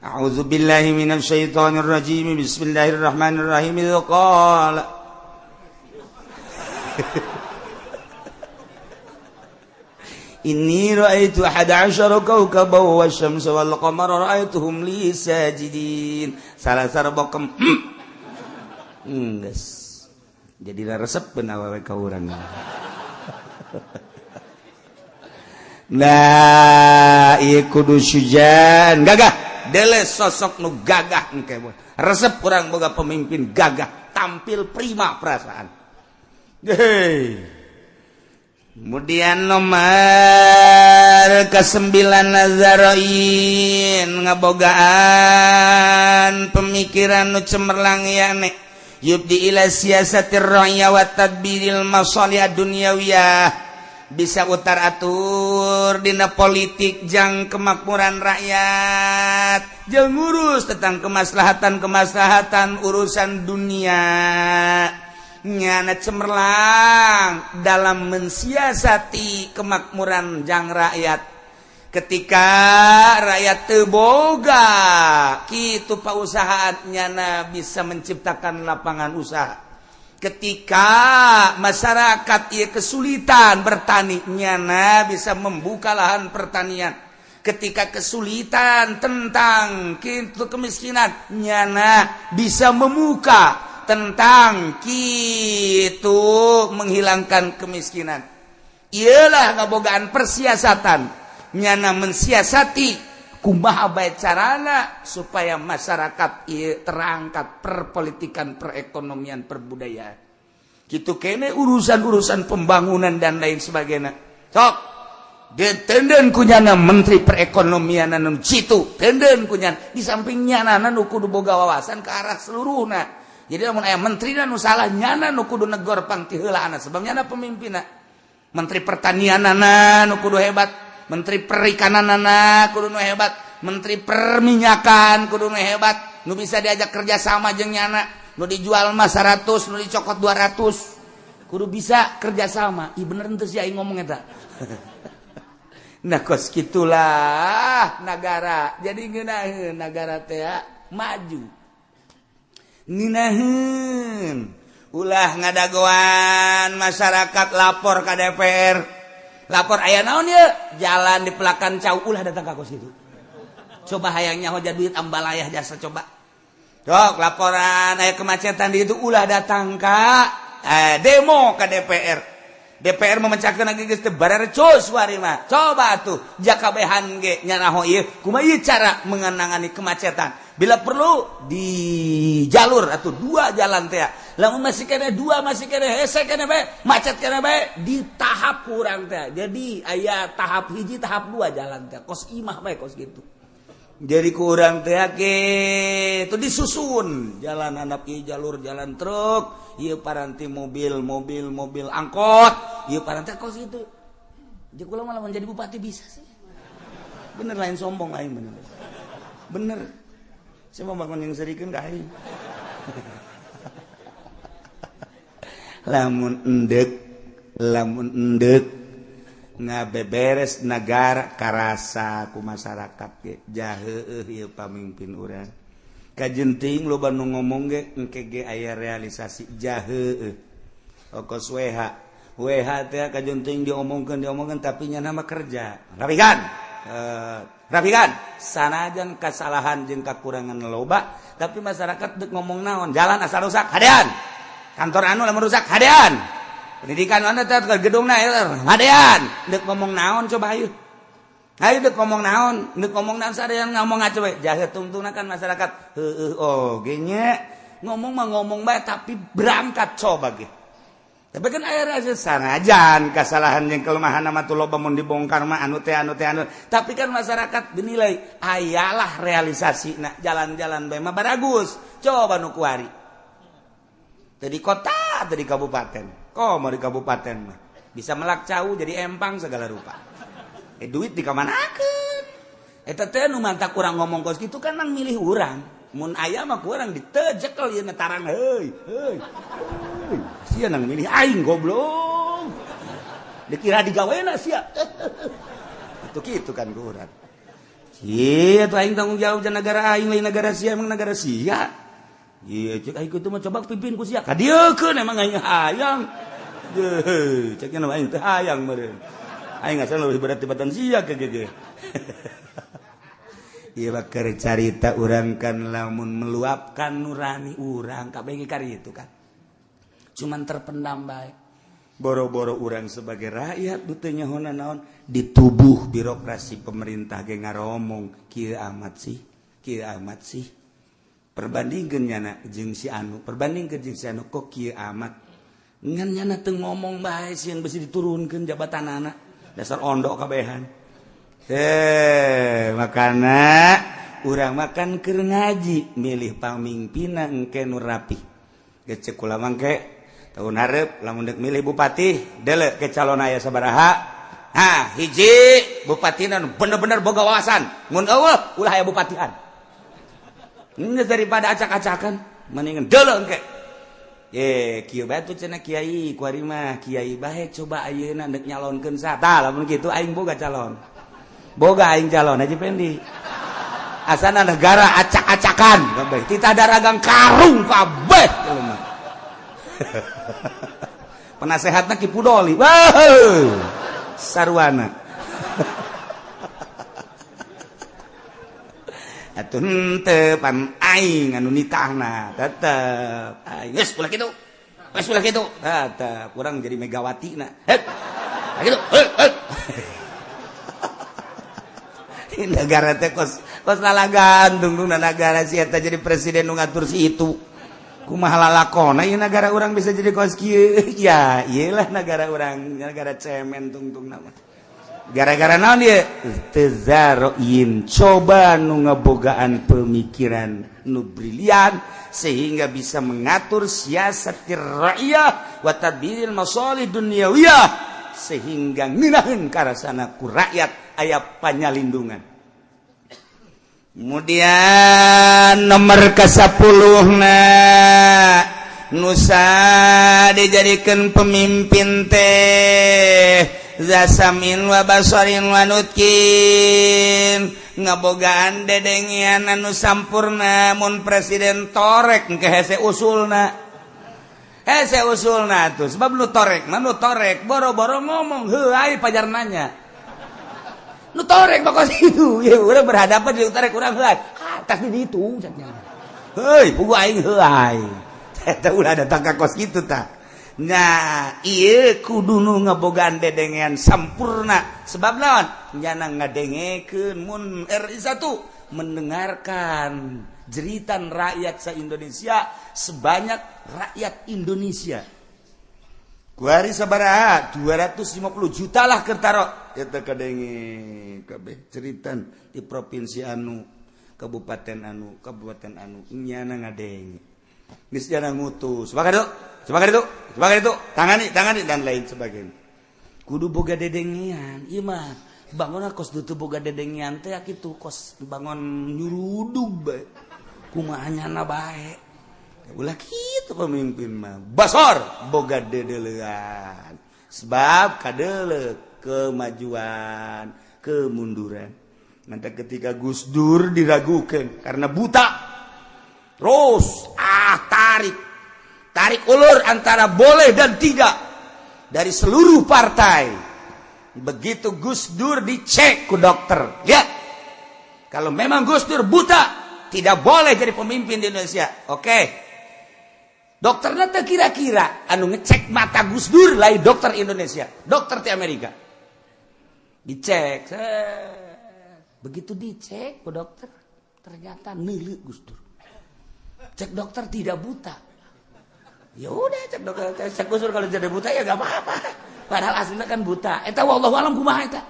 a'udzubillahi minasyaitonir rajim bismillahirrahmanirrahim qala Inni ra'aitu 11 kawkaban wasyamsa wal qamara ra'aituhum li sajidin. Salasar bokem. Geus. Jadi resep awewe ka urang. Nah, ieu kudu sujan, gagah. Dele sosok nu gagah engke. Resep urang boga pemimpin gagah, tampil prima perasaan. Hei. Kemudian nomor ke-9 nazaroin ngabogaan pemikiran nu cemerlang yane yubdi ila siyasatir ra'ya wa tadbiril masalih dunyawiyah bisa utar atur dina politik jang kemakmuran rakyat jeung ngurus tentang kemaslahatan urusan dunia nyana cemerlang dalam mensiasati kemakmuran jang rakyat ketika rakyat teu boga kitu pausahaan nyana bisa menciptakan lapangan usaha ketika masyarakat ieu kesulitan bertani nyana bisa membuka lahan pertanian ketika kesulitan tentang kitu kemiskinan nyana bisa membuka tentang kitu menghilangkan kemiskinan. Ialah ngabogaan persiasatan nyana mensiasati kumaha bae carana supaya masyarakat ieu terangkat perpolitikan perekonomian perbudayaan. Kitu kene urusan-urusan pembangunan dan lain sebagainya. Sok ditenden ku nyana menteri perekonomian anu citu, tenden ku nyana di samping nyana nu kudu boga wawasan ke arah seluruhna. Jadi lamun aya menteri nu salah nyana nu kudu negor pang ti heulaana sebab nyana pemimpinna. Menteri pertanianana nu kudu hebat, menteri perikananana kudu nu hebat, menteri perminyakan kudu nu hebat, nu bisa diajak kerja sama jeung nyana, nu dijual mah 100, nu dicokot 200. Kudu bisa kerja sama. Ih bener teu si aing ngomong eta. Nah kos kitulah negara. Jadi ngeunaheun negara teh maju. Nginaheun ulah ngadagoan masyarakat lapor ka DPR lapor aya naon ye jalan di Pelakan Cau ulah datang ka kos kitu coba hayang nyaho duit ambalayah jasa coba dok laporan aya kemacetan di itu ulah datang ka demo ke DPR memecahkan lagi geus teu barerecos wari mah. Coba tuh jakabehan ge nyanaho ieu kumaha ieu cara mengenangani kemacetan. Bila perlu di jalur atau 2 jalan teh. Lamun masih kena 2 masih kena hese kena bae, macet kena bae di tahap kurang teh. Jadi aya tahap hiji tahap 2 jalan teh. Kos imah bae kos gitu. Jadi kurang teh ke itu disusun jalan handap ieu jalur jalan truk, ieu paranti mobil angkot, ieu paranti kos gitu. Jadi kula malah menjadi bupati bisa sih. Bener lain sombong lain bener. Bener. Saya mau bangun yang serikeun ka aing. Lamun endek ngabeberes negara karasa ku masyarakat ge jaheueuh ieu pamimpin urang kajenting loba nu ngomong ge engke ge aya realisasi jaheueuh okos WH teh kajenting diomongkeun tapi nya nama kerja rapikan sanajan kasalahan jeung kakurangan loba tapi masyarakat deuk ngomong naon jalan asal rusak hadean kantor anu lamun rusak hadean pendidikan mana teh gedungna hadean deuk ngomong naon coba ayo deuk ngomong naon sarean ngomong coba jahe tungtungna kan masyarakat heueuh oge nya ngomong mah ngomong bae tapi berangkat coba ge tapi kan aya rasa sanajan kasalahan jeung kelemahan mah tuh loba mun dibongkar mah anu teh tapi kan masyarakat dinilai ayalah realisasina jalan-jalan bae mah baragus coba nu kuari dari kota dari kabupaten mau di kabupaten mah bisa melak cau jadi empang segala rupa duit dikamanakeun eta teh nu mantak urang ngomong kos kitu kan nang milih urang mun aya mah ku urang ditejekel ieu tarang heuy sia nang milih aing goblok dikira digawena sia itu kitu kan ku urang ieu atuh aing tanggung jawab jeung negara aing lain negara sia emang negara sia ieu cek aing kitu mah coba pimpin ku sia ka dieukeun emang aing hayang cek nya aing teh hayang meureun aing asal leuwih berat tibatan sia ke ge ieu mah keur carita urang kan lamun meluapkan nurani urang kabeh ge karitu kan cuman terpendam bae boro-boro urang sebagai rakyat teu nyahona naon di tubuh birokrasi pemerintah ge ngaromong kieu amat sih perbandingkeun nyana jeung si anu kok kieu amat ngan nyana teu ngomong bae sieun bisi diturunkeun jabatanana dasar ondok kabehan makana urang makan keur ngaji milih pamimpinna engke nu rapih geus ceuk kula mangke tahun hareup lamun deuk milih bupati deuleu ke calon aya sabaraha hiji bupatina nu bener-bener boga wawasan mun eueuh ulah aya bupatian geus daripada acak-acakan mendingan deuleu engke kieu bae tuh cenah kiai kuari mah kiai bae coba ayeuna deuk nyalonkeun sa tah lamun kitu aing boga calon Haji Pendi asana negara acak-acakan kabeh titah daragang karung kabeh mah penasehatna Ki Pudoli sarwana atuh henteu pan aing anu nitahna tetep geus ulah kitu tetep urang jadi Megawatina kitu negara teh kos lalagan tungtung negara si eta jadi presiden nu ngatur si itu kumaha lalakona ieu negara urang bisa jadi kos kieu ya iyalah negara urang negara cemen tungtung nama gara-gara naon ieu tezaroin coba nu ngabogaan pemikiran nu brilian sehingga bisa mengatur siasatir rakyat wa tadbiril masalih dunyawiyah sehingga ngeunaheun karasana ku rakyat aya panyalindungan. Kemudian nomor ke-10 nusa dijadikeun pemimpin teh zasamin wa basarin wa nutkin ngabogaan dedengian anu sampurna mun presiden torek engke hese usulna tuh sebab nu torek boro-boro ngomong heuai pajar nanya nu torek bakos itu ya urang berhadapan di torek urang heuai tas di ditu cenah heuy pugu aing heuai eta ulah datang ka kos kitu tah Nah iya kudu nu ngabogaan dedengean sampurna sebab naon nyana ngadengekeun mun RI1 mendengarkan jeritan rakyat se-Indonesia sebanyak rakyat Indonesia. Kuari sabaraha 250 juta lah kertaro eta kadenge kabeh ceritan di provinsi anu kabupaten anu nyana ngadenge geus jana ngutus sebagai itu tangani dan lain sebagainya kudu boga dedengean ieu mah bangunna kos dutu boga dedengean teh kitu kos bangun nyurudug bae kumaha nyana bae ulah kitu pemimpin mah basor boga dedelean sebab kadeuleu kemajuan kemunduran nanti ketika Gus Dur diragukan karena buta terus tarik ulur antara boleh dan tidak dari seluruh partai. Begitu Gus Dur dicek ku dokter, lihat kalau memang Gus Dur buta tidak boleh jadi pemimpin di Indonesia. Oke, dokternya teh kira-kira anu ngecek mata Gus Dur lain dokter Indonesia, dokter di Amerika dicek. Begitu dicek ku dokter ternyata neuleuh Gus Dur. Cek dokter tidak buta. Ya udah cek Gus Dur kalau jadi buta ya gak apa-apa. Padahal aslinya kan buta. Eta wallahu alam kumaha eta.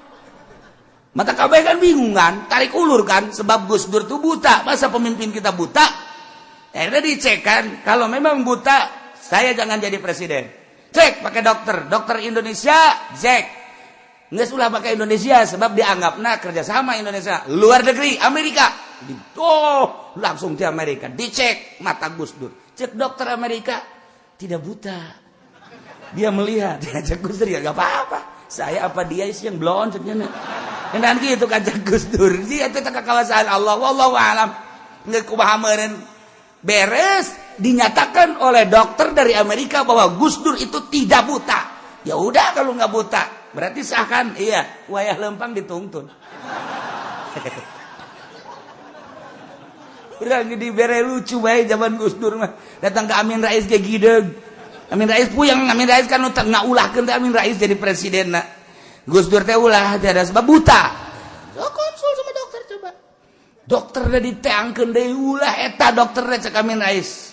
Mata kabeh kan bingung kan, tarik ulur kan sebab Gus Dur tuh buta. Masa pemimpin kita buta? Akhirnya dicek kan, kalau memang buta, saya jangan jadi presiden. Cek pakai dokter Indonesia, cek. Nggak sulah pakai Indonesia sebab dianggapnya kerjasama Indonesia. Luar negeri, Amerika. Langsung di Amerika. Dicek mata Gus Dur. Cek dokter Amerika. Tidak buta. Dia melihat. Cek Gus Dur ya gak apa-apa. Saya apa dia sih yang blond ceknya. Dan gitu kan cek Gus Dur. Dia itu kekawasan Allah. Wallahu alam. Nggak kumaha meureun. Beres. Dinyatakan oleh dokter dari Amerika bahwa Gus Dur itu tidak buta. Ya udah kalau nggak buta. Berarti seakan iya wayah lempang dituntun. Udah dibere lucu bae zaman Gus Dur mah. Datang ke Amin Rais ge gideg. Amin Rais puyeng, Amin Rais kan ngaulahkeun teh Amin Rais jadi presidenna. Gus Dur teh ulah teh ada sebab buta. So, konsul sama dokter coba. Dokter udah diteangkeun deui ulah eta dokter cek Amin Rais.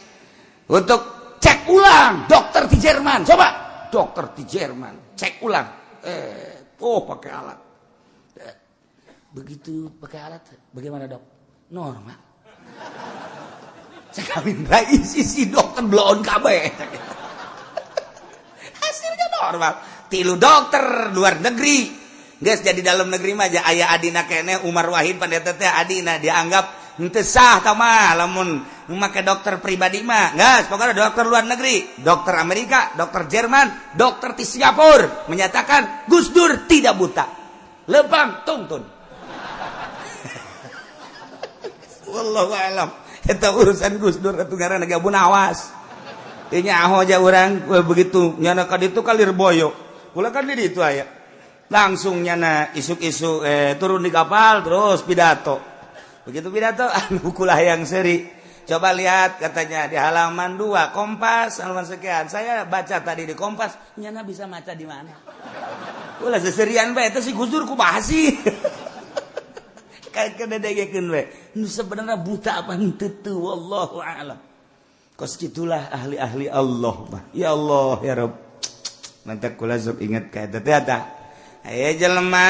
Untuk cek ulang dokter di Jerman. Coba dokter di Jerman cek ulang. Pakai alat. Begitu pakai alat bagaimana dok? Normal. Cek Amin Rais si dokter bloon kabeh. Hasilnya normal. Tilu dokter luar negeri. Geus jadi dalam negeri mah aya adina keneh Umar Wahid pandeta teh adina dianggap henteu sah tah mah lamun make dokter pribadi mah. Geus pokoknya dokter luar negeri, dokter Amerika, dokter Jerman, dokter di Singapura menyatakan Gus Dur tidak buta. Lempang tuntun. Wallahu a'lam. Eta urusan Gus Dur atuh ngaranna ge Abu Nawas. Teu nyaho aja urang begitu nyana ka ditu kalir boyo. Kula kan di ditu aya. Langsung nyana isuk-isuk turun di kapal terus pidato. Begitu pidato anu kulah yang seri. Coba lihat katanya di halaman 2 Kompas halaman sekian. Saya baca tadi di Kompas, nyana bisa maca di mana? Ulah seserian bae eta si Gus Dur kumaha sih? Kayak kededegekeun we. Nu sebenarnya buta apa henteu wallahu a'lam. Kos kitulah ahli-ahli Allah mah. Ya Allah ya Rabb. Nanti kula sok inget ka eta teh eta. Aya jelema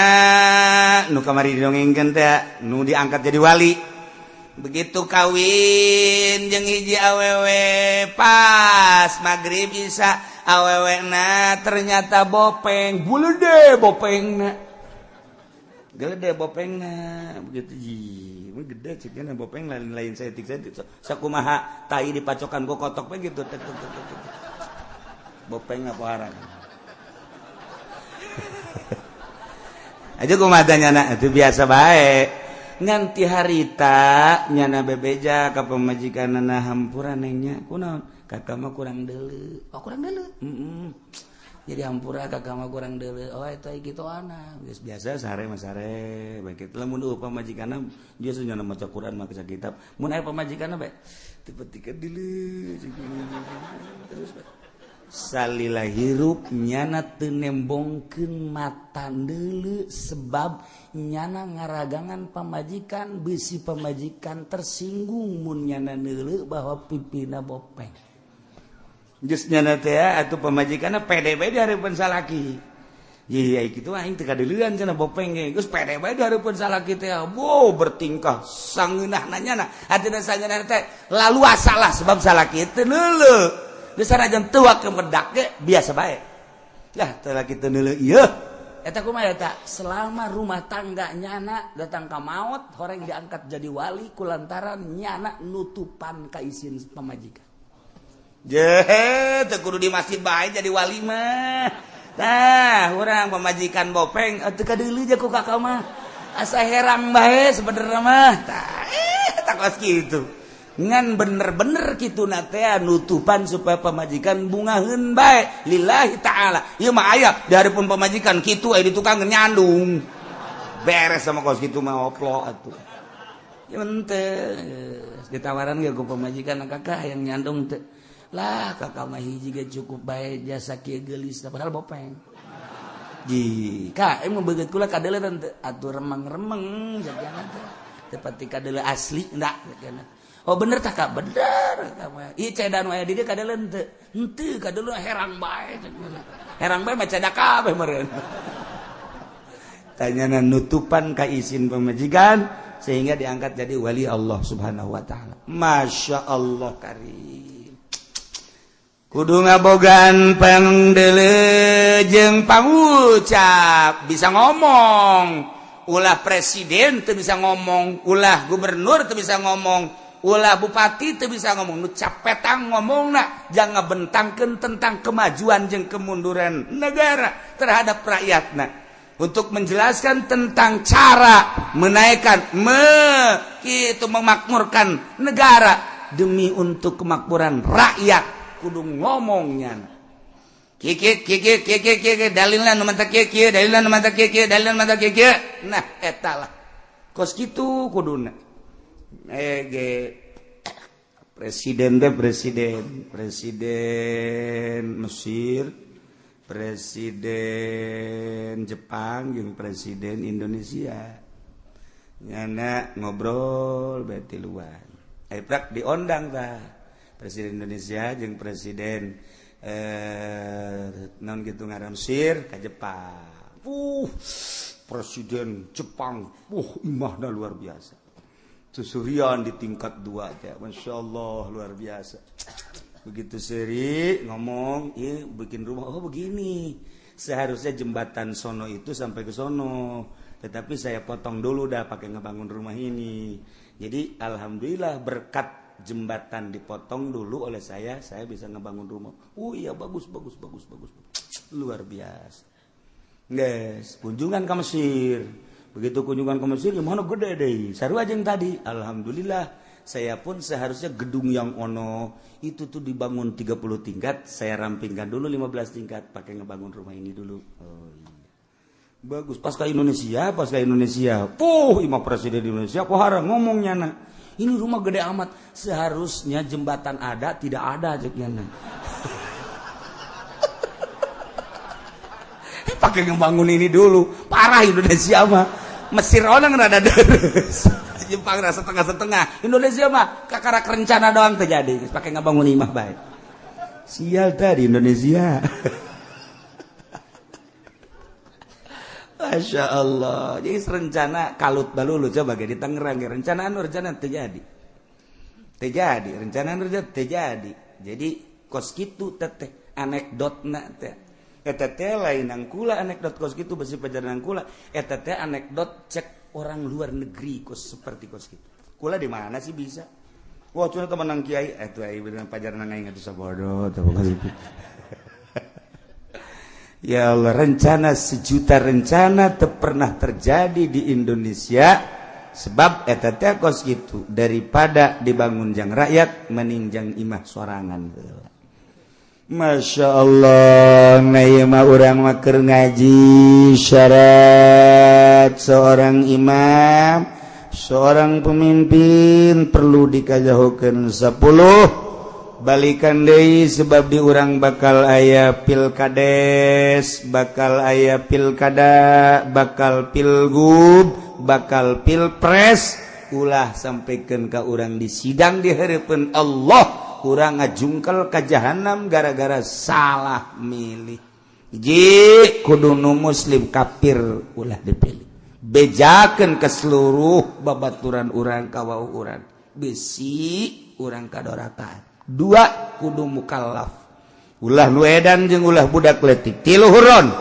nu kamari didongengkeun teh nu diangkat jadi wali. Begitu kawin jeung hiji awewe pas magrib isya awewena ternyata bopeng. Bulede bopengna. Gede bopengna begitu gede ceknya bopeng lain setik sakumaha tai dipacokan go kotok we gitu bopeng apa harang aja kumaha nyana itu biasa bae nganti harita nyana bebeja ka pamajikanana hampura nengnya kunaon kakak mah kurang deuleu jadi hampura kakak mah kurang deuleu eta kitu ana geus biasa sare mah sare bae kitu lamun pamajikanna biasa nyana maca Quran mah maca kitab mun aya pamajikanna bae dipetikeun deuleu terus salila hirup nyana teu nembongkeun mata deuleu sebab nyana ngaragangan pamajikan beusi pamajikan tersinggung mun nyana deuleu bahwa pipina bopeng geus nyana teh atuh pamajikanna pede bae di hareupeun salaki. Iya kitu aing teu kadeuleun cenah bopeng ge geus pede bae di hareupeun salaki teh wow bertingkah sangeunahna nyana ayeuna sangeunah teh lalu asalah sebab salaki teh neuleu geus sanajan teu wakem bedak ge biasa bae lah teh laki teu neuleu ieu eta kumaha eta selama rumah tangga nyana datang ka maot horeng diangkat jadi wali kulantaran nyana nutupan ka izin pamajikan je teu kudu di masjid bae jadi wali mah tah urang pamajikan bopeng teu kadeuleu ja ku kakak mah asa herang bae sebenarnya mah tah eta kos kitu ngan bener-bener kitu nate nutupan supaya pamajikan bungaheun bae lillahi ta'ala ieu mah aya di hareupeun pamajikan kitu aya di tukang nyandung beres sama kos kitu mah oplo atuh ieu teh ditawaran ge ku pamajikan kakak yang nyandung teh lah kakak mah hiji ge cukup bae jasa kieu geulis padahal bopeng jika emang begitu kula kadeuleun teh atuh remeng-remeng jadiana teh teu pati kadeuleu asli endak jadiana. Oh bener tak kak bener kak ieu cedan wae di dieu kadeuleun teu henteu kadeuleun herang bae herang bae mah cedak kabeh meureun tanyana nutupan ka izin pamajikan sehingga diangkat jadi wali Allah Subhanahu wa taala. Masya Allah karim kudu ngabogaan pangdeuleu jeung pangucap bisa ngomong ulah presiden teu bisa ngomong ulah gubernur teu bisa ngomong ulah bupati teu bisa ngomong nu capetang ngomongna jangan bentangkeun tentang kemajuan jeung kemunduran negara terhadap rakyatna untuk menjelaskan tentang cara menaikkan kitu memakmurkan negara demi untuk kemakmuran rakyat kudu ngomongnya kieu dalilna nu mantep kieu dalilna nu mantep kieu dalilna nu mantep kieu nah eta lah kos kitu kuduna presiden Mesir presiden Jepang jeung presiden Indonesia nyana ngobrol bae ti luar prak diondang tah presiden Indonesia jeung presiden naon kitu ngaran Mesir ka Jepang presiden Jepang imahna luar biasa susurian di tingkat 2 teh masyaallah luar biasa begitu seri ngomong bikin rumah begini seharusnya jembatan sono itu sampai ke sono tetapi saya potong dulu dah pakai ngebangun rumah ini jadi alhamdulillah berkat jembatan dipotong dulu oleh saya bisa ngebangun rumah iya bagus luar biasa guys kunjungan ke Mesir. Begitu kunjungan ke Mesir, gimana gede deh. Sarua jeung tadi, alhamdulillah saya pun seharusnya gedung yang ono itu tuh dibangun 30 tingkat, saya rampingkan dulu 15 tingkat, pakai ngebangun rumah ini dulu. Oh iya. Bagus. Pas ke Indonesia, imam presiden Indonesia kok harang ngomongnya nah. Ini rumah gede amat, seharusnya jembatan ada, tidak ada ceknya nah. Pakai ngebangun ini dulu, parah Indonesia mah. Mesir orang rada deres, Jepang rasa setengah-setengah. Indonesia mah kakara rencana doang terjadi, pakai ngebangun imah baik. Sial tadi Indonesia. Masya Allah. Jadi rencana kalut balulu coba di Tangerang, rencana terjadi. Terjadi. Jadi kos kitu teteh anekdotna teh. Eta teh lain angkula anekdot kos kitu besi pajaran angkula eta teh anekdot cek orang luar negeri kos seperti kos kitu kula di mana sih bisa wah cuma teman nang kiai eta ai bener pajaran aing atuh sabodo teh kitu ya Allah rencana sejuta rencana teu pernah terjadi di Indonesia sebab eta teh kos kitu daripada dibangun jang rakyat mending jang imah sorangan. Masya Allah, ngayema urang maker ngaji syarat seorang imam, seorang pemimpin perlu dikajahukeun 10 balikan deui sebab di urang bakal aya pilkades, bakal aya pilkada, bakal pilgub, bakal pilpres. Ulah sampaikan ka urang di sidang di hareupeun Allah, urang ngajungkel ka jahanam gara-gara salah milih. Ji kudu nu muslim kafir ulah dipilih. Bejakeun ke seluruh babaturan urang ka wau urang. Bisi urang kadorakan. 2 kudu mukallaf. Ulah nu edan jeung ulah budak leutik. 3 huron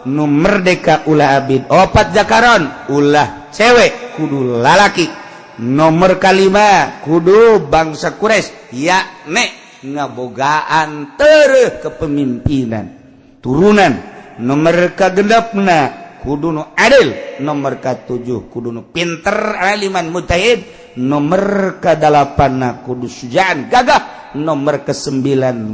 nu merdeka ulah abid. 4 zakaron ulah cewek kudu lalaki. Nomor 5 kudu bangsa Quraisy yakni ngabogaan tereuh kepemimpinan turunan. Nomor kagendapna kudu nu adil. Nomor ka-7 kudu nu pinter aliman mujtahid. Nomor ka-8 kudu sujaan gagah. Nomor ke-9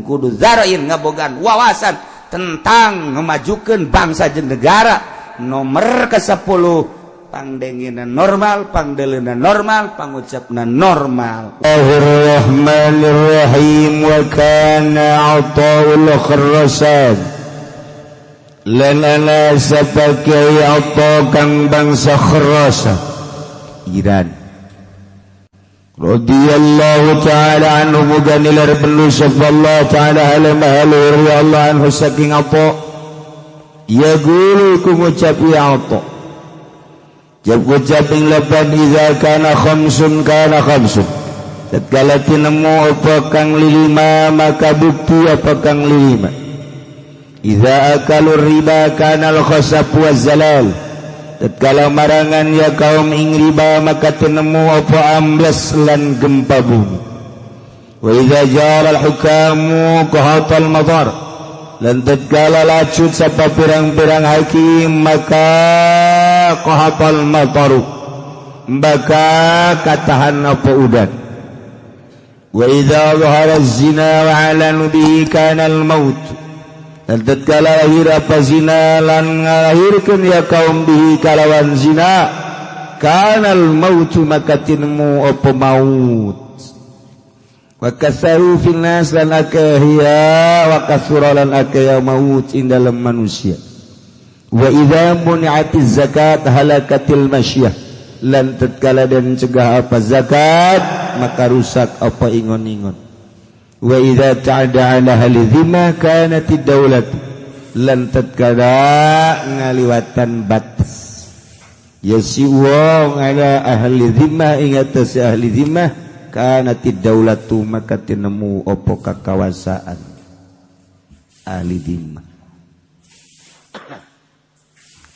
kudu zarain ngabogaan wawasan tentang ngemajukeun bangsa jeung negara. Nomor ke-10 pangdengeuna normal, pangdeleuna normal, pangucapna normal. Ar-Rahmanir-Rahim wa kana 'ataul kharrasan. Lanana sapakai atau kang bangsa Khurasaan Iran radhiyallahu ta'ala anhu muganilar belu sallallahu ta'ala alaihi Allah anhu saking apa ya guru ku ngucap ya atau jab ngucap ing lapan iza kana khamsun tatkala tinemu apa kang lilima maka bukti apa kang lilima. Idza akalur riba kana al-khasaf waz-zalal. Tatkala marangan ya kaum ing riba maka tinemu apa amblas lan gempa bumi. Wa idza jara al-hukamu qahatal madar. Lan tatkala lacut sapa pirang-pirang hakim maka qahatal mataru. Maka katahan apa udan. Wa idza dhahara az-zina wa 'alanu bihi kana al-maut. Dan tatkala lahir apa zina lan ngalahirkeun ya kaum bihi kalawan zina kanal mautu maka tinemu apa maut. Wa kasaru fil nas lan akhiya wa kasura lan akhiya maut ing dalam manusia. Wa idza muni'atiz zakat halakatil masyah lan tatkala dan cegah apa zakat maka rusak apa ingon-ingon. Wa idza ta'ada 'ala ahli dhimmah kanatid daulat lan tatkala ngaliwatan batas yasi wong ala ahli dhimmah ing atas ahli dhimmah kanatid daulatu maka tinemu apa kakawasaan ahli dhimmah.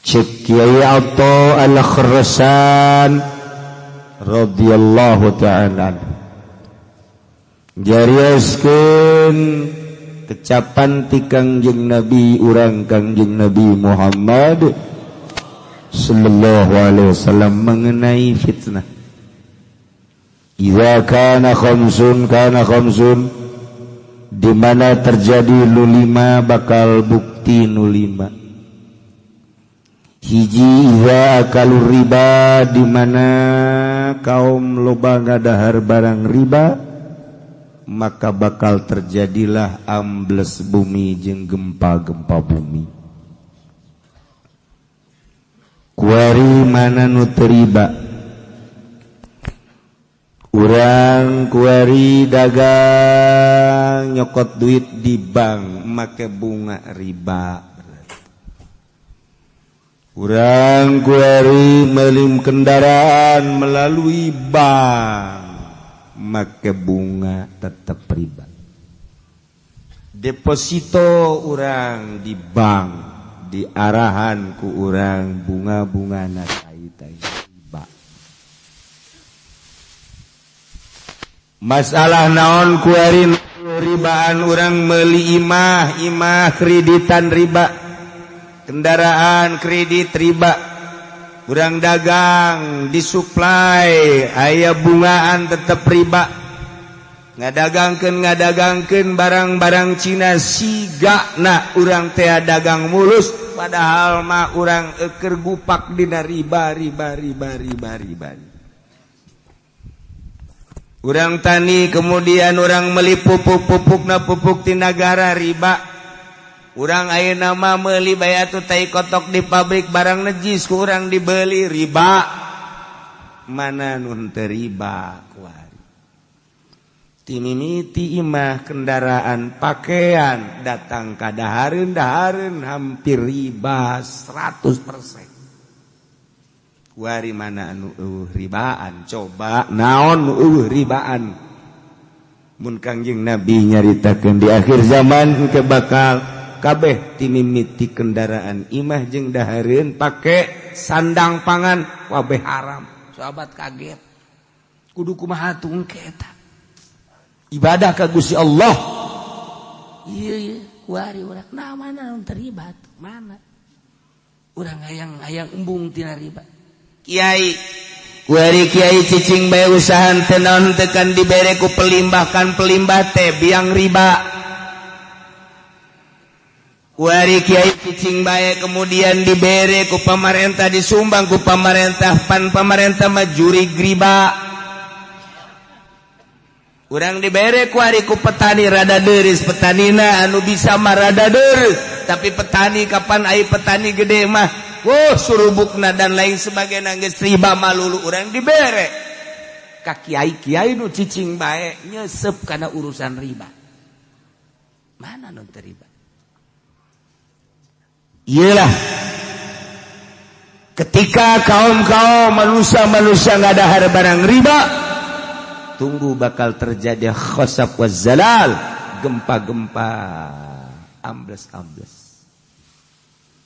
Cek Kiai Atha al-Khurasan radhiyallahu ta'ala anhu jarioskeun kecapan ti Kangjeng Nabi urang Kangjeng Nabi Muhammad sallallahu alaihi wasallam mengenai fitnah. Idza kana khamsun di mana terjadi nulima bakal bukti nulima. Hiji idza akalur riba di mana kaum loba ngadahar barang riba maka bakal terjadilah ambles bumi jeung gempa-gempa bumi. Kuari mana nu teu riba? Urang kuari dagang nyokot duit di bank make bunga riba. Urang kuari melim kendaraan melalui bank make bunga tetap riba. Deposito urang di bank di arahan ku urang bunga-bunga na tai-tai riba. Masalah naon ku ari ribaan urang meuli imah kreditan riba. Kendaraan kredit riba. Urang dagang disuplai aya bungaan tetep riba. Ngadagangkeun barang-barang Cina sigana urang teh dagang mulus padahal mah urang keur gupak dina riba. Urang tani kemudian orang meli pupuk-pupukna pupuk ti negara riba. Urang ayeuna mah meuli bae atuh tai kotok di pabrik barang najis ku urang dibeli riba. Mana nun teu riba kuari. Ti mimiti imah kendaraan pakaian datang ka dahareun hampir riba 100%. Kuari mana anu ribaan coba naon ribaan mun Kangjeng Nabi nyaritakeun di akhir zaman ke bakal kabeh ti mimiti kendaraan imah jeung dahareun pake sandang pangan kabeh haram. Sahabat kaget kudu kumaha tungke eta ibadah ka Gusti Allah. Ieu kuari urang nah mana nu terlibat mana urang hayang embung tina riba. Kiai kuari kiai cicing bae usaha teu naon tekan dibere ku pelimbah teh biang riba. Kuari kiai cicing bae kemudian dibere ku pamarentah disumbang ku pamarentah pan pamarentah mah jurig riba. Urang dibere kuari ku petani rada deureus petanina anu bisa mah rada deureus tapi petani kapan ai petani gede mah surubukna dan lain sebagainya geus riba malulu urang dibere ka kiai-kiai nu cicing bae nyesep kana urusan riba. Mana nu teu riba? Iyalah ketika kaum-kaum manusia ngadahar barang riba tunggu bakal terjadi khasaf wazzalal, gempa-gempa, ambles-ambles.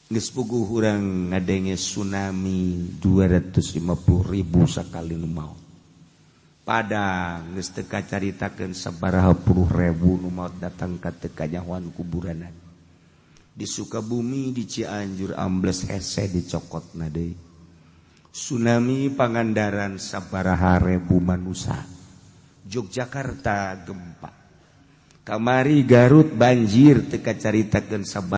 Geus puguh urang ngadenge tsunami 250.000 sakali nu maot. Padang geus teu kacaritakeun sabaraha puluh ribu nu maot datang ka teu kanyahoan kuburanan. Di Sukabumi di Cianjur ambles hese dicokotna deui. Tsunami Pangandaran sabaraha ribu manusia. Yogyakarta gempa. Kamari Garut banjir teu kacaritakeun sabaraha